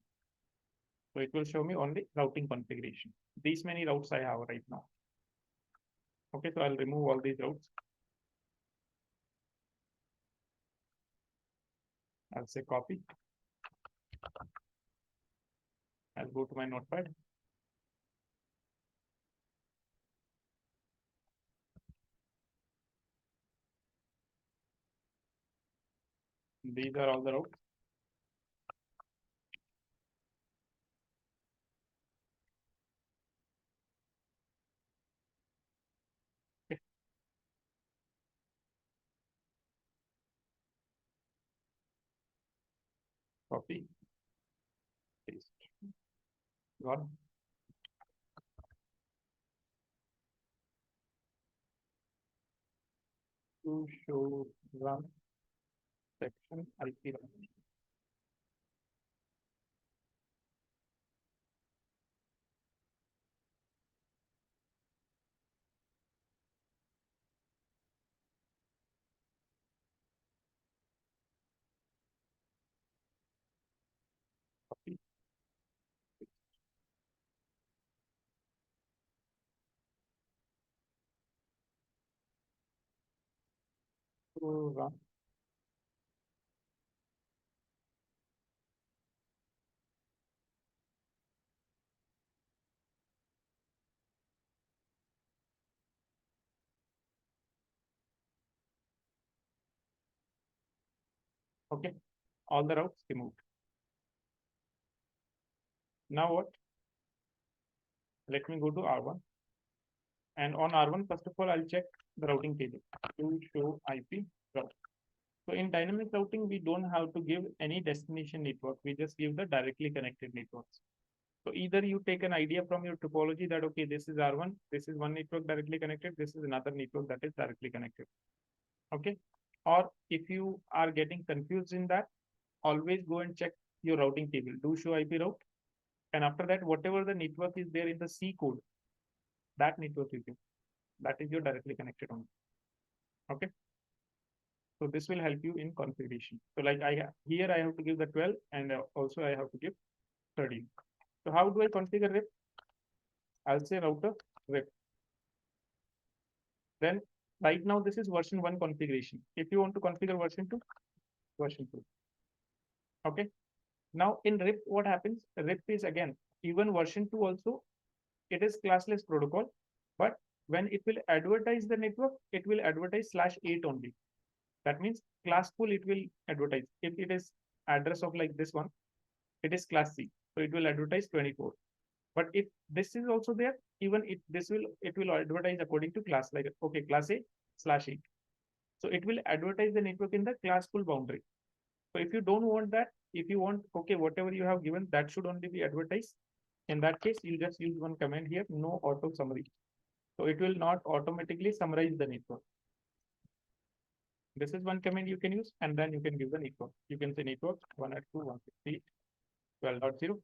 So it will show me only routing configuration. These many routes I have right now. Okay, so I'll remove all these routes. I'll say copy. I'll go to my notepad. These are all the routes. Okay. Copy, paste. Gone. To show run section IP route. Copy. To run. Okay. All the routes removed. Now what? Let me go to R1. And on R1, first of all, I'll check the routing table to show IP route. So in dynamic routing, we don't have to give any destination network. We just give the directly connected networks. So either you take an idea from your topology that, okay, this is R1, this is one network directly connected, this is another network that is directly connected. Okay. Or if you are getting confused in that, always go and check your routing table, do show IP route. And after that, whatever the network is there in the C code, that network is your, that is your directly connected one. Okay. So this will help you in configuration. So like here I have to give the 12 and also I have to give 13. So how do I configure RIP? I'll say router RIP. Then right now this is version 1 configuration. If you want to configure version 2, version 2. Okay. Now in RIP, what happens? RIP is again, even version 2 also, it is classless protocol, but when it will advertise the network, it will advertise /8 only. That means classful, it will advertise. If it is address of like this one, it is class C. So it will advertise 24. But if this is also there, even if this will, it will advertise according to class, like, okay, class A/8. So it will advertise the network in the classful boundary. So if you don't want that, if you want, okay, whatever you have given, that should only be advertised. In that case, you just use one command here, no auto summary. So it will not automatically summarize the network. This is one command you can use, and then you can give the network. You can say network 192.168.12.0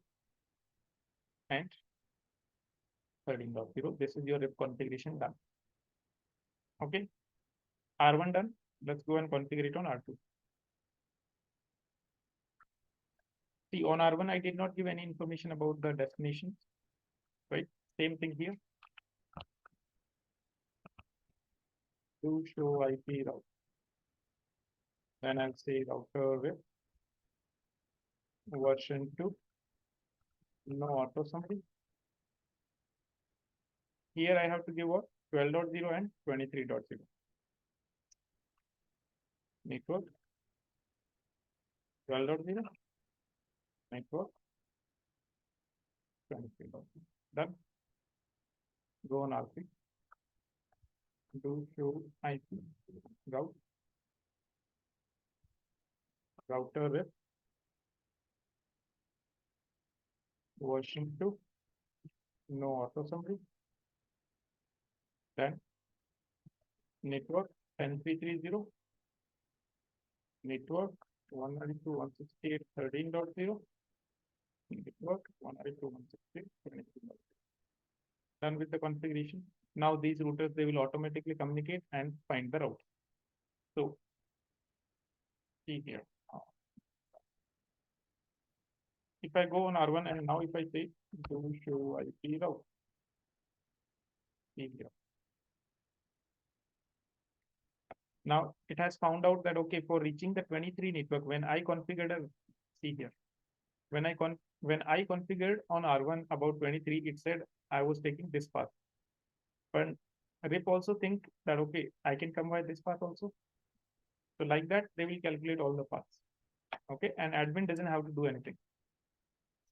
and 13.0. This is your RIP configuration done. Okay. R1 done. Let's go and configure it on R2. See, on R1, I did not give any information about the destination, right? Same thing here. To show IP route. Then I'll say router with version 2, no auto summary. Here I have to give what? 12.0 and 23.0. Network 12.0, network 23.0. Done. Go on R3. Do show IP route, router with version 2, no auto summary. Then network 10330, network 192.168.13.0, network 192.168.23.0. Done with the configuration. Now these routers, they will automatically communicate and find the route. So see here. if I go on R1 and now if I say do show IP route, see here. Now it has found out that okay, for reaching the 23 network, when I configured a, see here, when I configured on R1 about 23, it said I was taking this path. But RIP also think that okay, I can come by this path also. So like that, they will calculate all the paths. Okay, and admin doesn't have to do anything.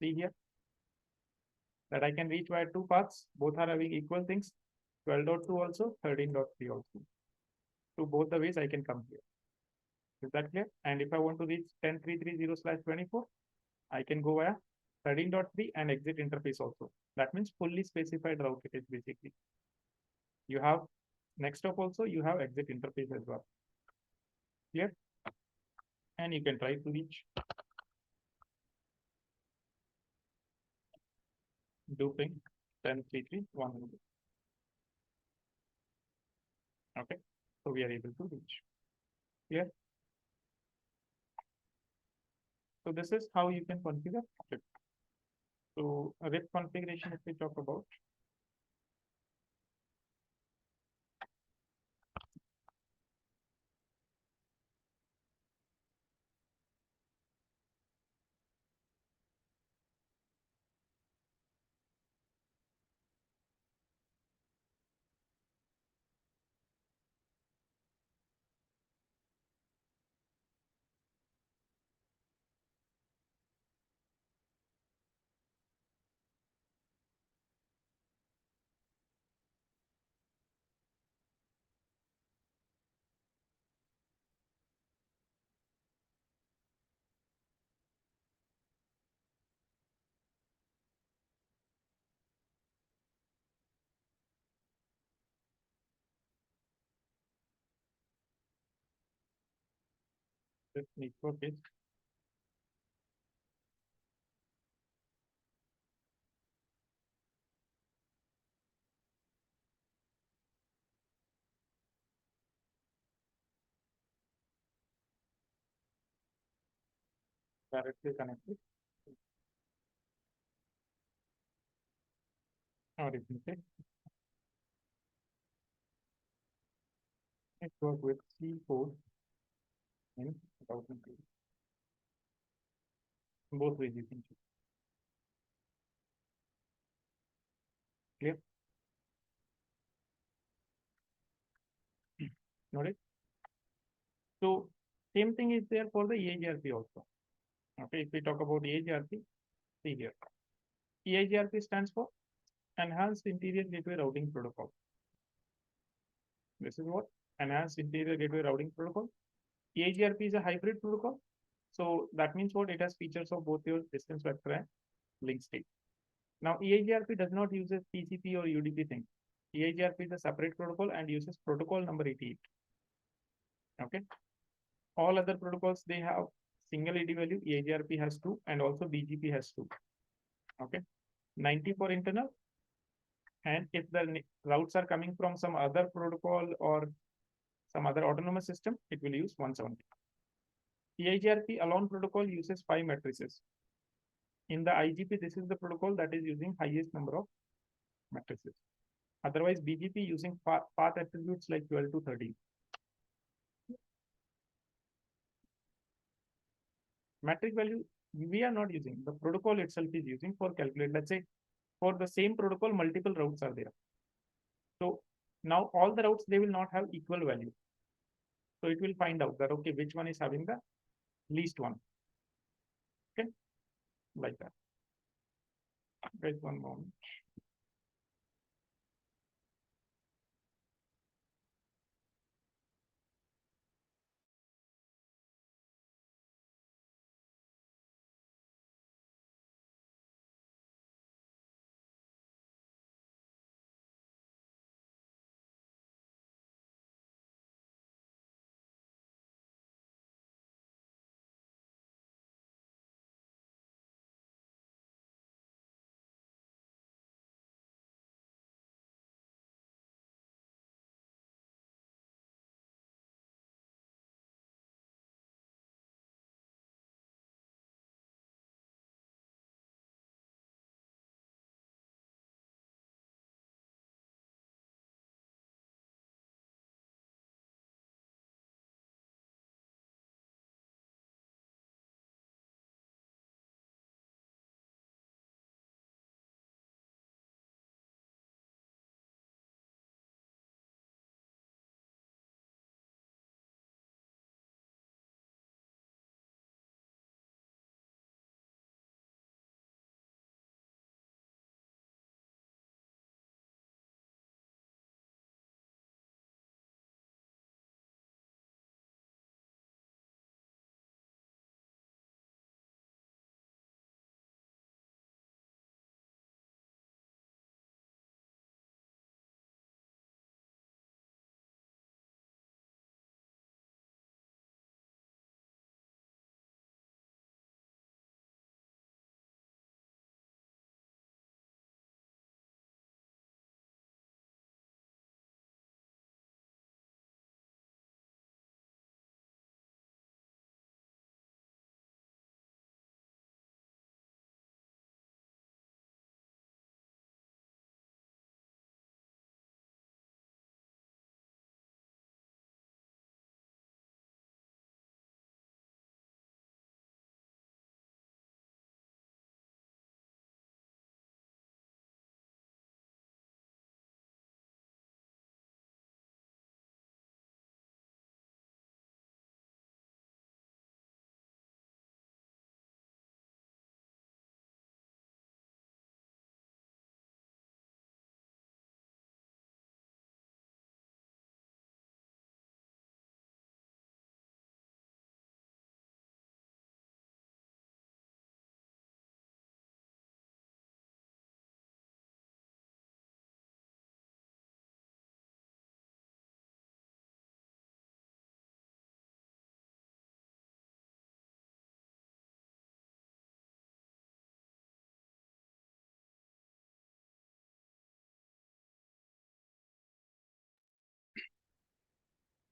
See here that I can reach via two paths, both are having equal things, 12.2 also, 13.3 also. To both the ways I can come here. Is that clear? And if I want to reach 10330/24, I can go via 13.3 and exit interface also. That means fully specified route it is basically. You have next stop also, you have exit interface as well. Clear? And you can try to reach. Do ping 10.3.3.100. Okay, so we are able to reach. Clear? So this is how you can configure RIP. So RIP configuration, if we talk about, this network is directly connected, or if you say network with C4 in routing table. Both ways you can choose. Clear? Noted? So same thing is there for the EIGRP also. Okay, if we talk about EIGRP, see here. EIGRP stands for Enhanced Interior Gateway Routing Protocol. This is what? Enhanced Interior Gateway Routing Protocol. EIGRP is a hybrid protocol. So that means what? It has features of both your distance vector and link state. Now EIGRP does not use a TCP or UDP thing. EIGRP is a separate protocol and uses protocol number 88. Okay. All other protocols, they have single AD value. EIGRP has two and also BGP has two. Okay. 90 for internal. And if the routes are coming from some other protocol or some other autonomous system, it will use 170. EIGRP alone protocol uses 5 matrices. In the IGP, this is the protocol that is using highest number of matrices. Otherwise, BGP using path attributes like 12 to 13. Matrix value, we are not using. The protocol itself is using for calculate. Let's say for the same protocol, multiple routes are there. So now all the routes, they will not have equal value. So it will find out that, okay, which one is having the least one. Okay, like that. Guys, one moment.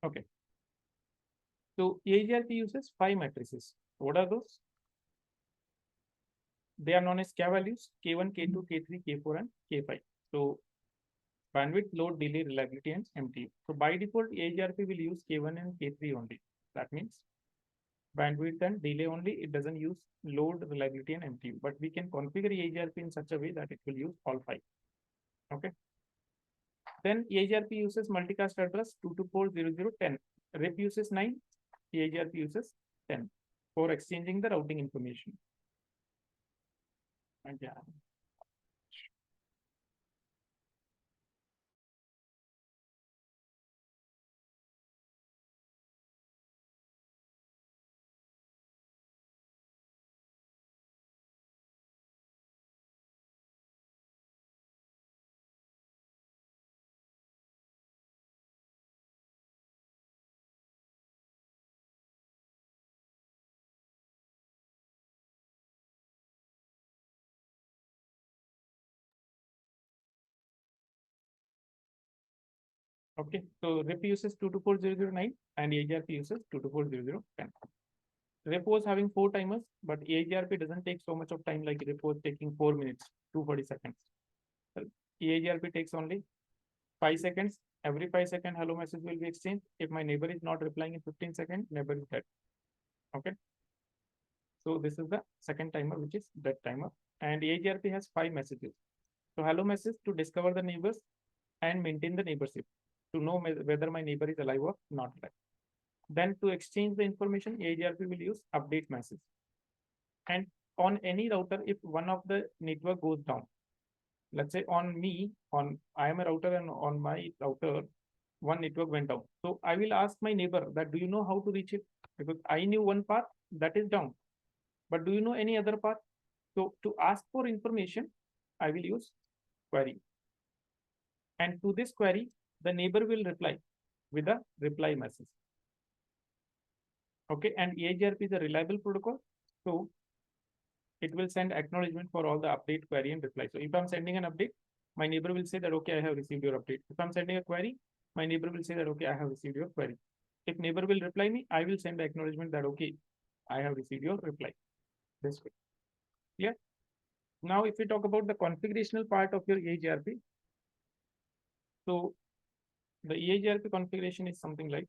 Okay. So EIGRP uses 5 matrices. What are those? They are known as K values: K1, K2, K3, K4, and K5. So bandwidth, load, delay, reliability, and MTU. So by default, EIGRP will use K1 and K3 only. That means bandwidth and delay only. It doesn't use load, reliability, and MTU. But we can configure EIGRP in such a way that it will use all 5. Okay. Then EIGRP uses multicast address 224.0.0.10. RIP uses 9. EIGRP uses 10 for exchanging the routing information. And yeah. Okay, so RIP uses 224.0.0.9 and EIGRP uses 224.0.0.10. RIP was having 4 timers, but EIGRP doesn't take so much of time like RIP was taking 4 minutes, 240 seconds. So EIGRP takes only 5 seconds. Every 5 seconds, hello message will be exchanged. If my neighbor is not replying in 15 seconds, neighbor is dead. Okay. So this is the second timer, which is dead timer. And EIGRP has 5 messages. So hello message to discover the neighbors and maintain the neighborship to know whether my neighbor is alive or not alive. Then to exchange the information, EIGRP will use update message. And on any router, if one of the network goes down, let's say on me, I am a router and on my router, one network went down. So I will ask my neighbor that, do you know how to reach it? Because I knew one path that is down, but do you know any other path? So to ask for information, I will use query. And to this query, the neighbor will reply with a reply message. Okay, and EIGRP is a reliable protocol. So it will send acknowledgement for all the update, query, and reply. So if I'm sending an update, my neighbor will say that, okay, I have received your update. If I'm sending a query, my neighbor will say that, okay, I have received your query. If neighbor will reply me, I will send the acknowledgement that, okay, I have received your reply. This way. Yeah. Now, if we talk about the configurational part of your EIGRP, so the EIGRP configuration is something like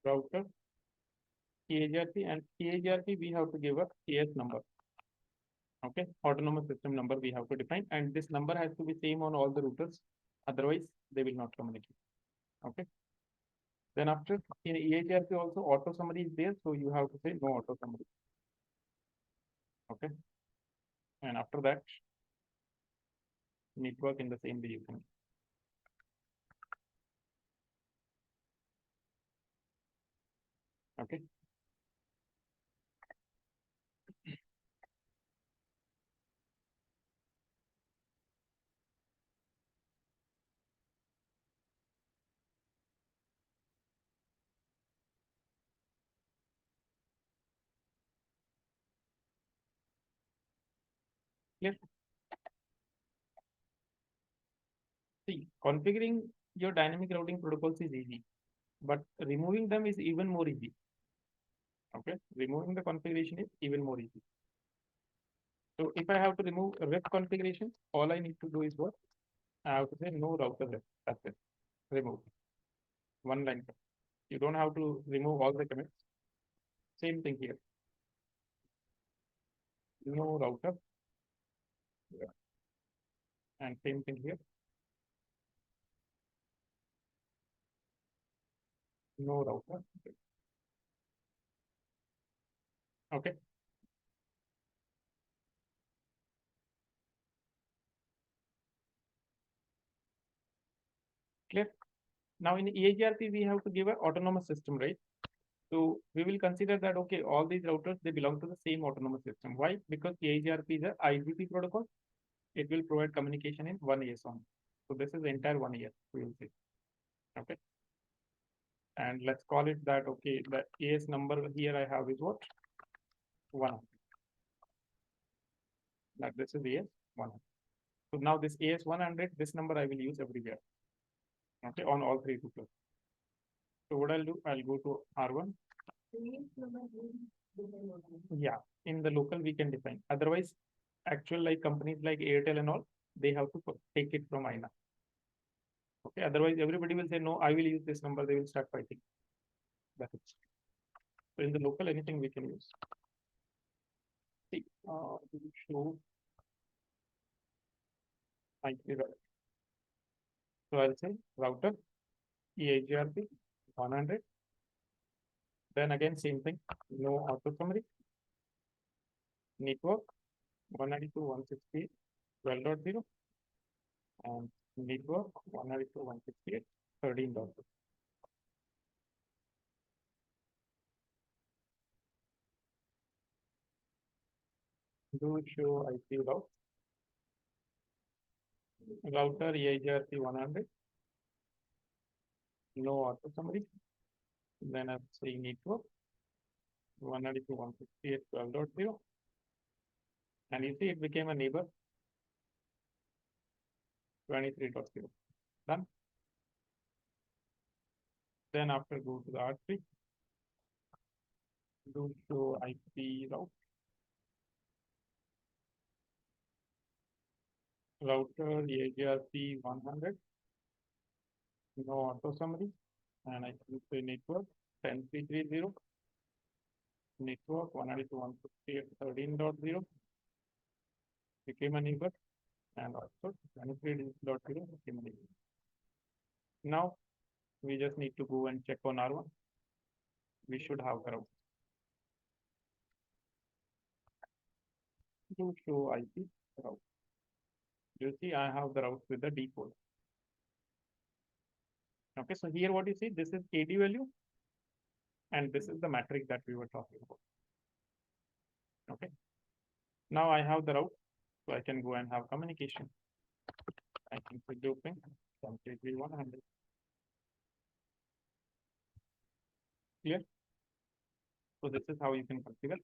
router, EIGRP, and EIGRP, we have to give a AS number. Okay, autonomous system number we have to define, and this number has to be same on all the routers. Otherwise, they will not communicate. Okay. Then after in EIGRP also auto summary is there, so you have to say no auto summary. Okay. And after that, network in the same way you can. Okay. Clear? See, configuring your dynamic routing protocols is easy, but removing them is even more easy. Okay, removing the configuration is even more easy. So if I have to remove a ref configuration, all I need to do is what? I have to say no router ref. That's it. Remove. One line. You don't have to remove all the commits. Same thing here. No router. Yeah. And same thing here. No router. Okay. Clear? Now in EIGRP, we have to give an autonomous system, right? So we will consider that, okay, all these routers, they belong to the same autonomous system. Why? Because EIGRP is a IGP protocol. It will provide communication in one AS only. So this is the entire 1 year, we will see. Okay. And let's call it that, okay, the AS number here I have is what? 100. That this is AS 100. So now this AS 100, this number I will use everywhere. Okay, on all three tuplets. So what I'll do, I'll go to R1. Yeah, in the local we can define. Otherwise, actual like companies like Airtel and all, they have to take it from INA. Okay, otherwise everybody will say, no, I will use this number, they will start fighting. That's it. So in the local, anything we can use. See, we will show IP router. So I'll say router EIGRP 100. Then again, same thing, no auto summary. Network 192.168 12.0 and network 192.168 13.0. Do show IP route. Router EIGRP 100. No auto summary. Then I'm saying network 192.168 12.0. And you see it became a neighbor 23.0. Done. Then after go to the R3. Do show IP route. Router EIGRP 100. No auto summary. And I can say network 10330. Network 192.168 13.0 became a neighbor, and also 23.0 became a neighbor. Now we just need to go and check on R1. We should have the route. To show IP route. You see, I have the route with the default. Okay, so here what you see, this is AD value, and this is the metric that we were talking about. Okay, now I have the route, so I can go and have communication. I can put the open completely 100. Clear? So this is how you can configure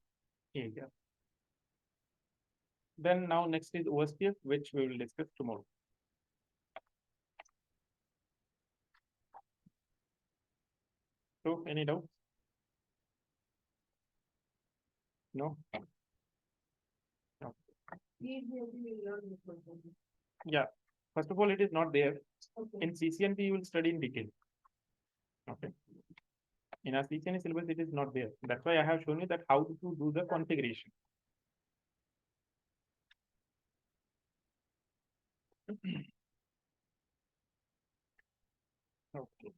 area. Then now next is OSPF, which we will discuss tomorrow. So any doubts? No? No. Yeah. First of all, it is not there. In CCNP, you will study in detail. Okay. In our CCNP syllabus, it is not there. That's why I have shown you that how to do the configuration. Okay.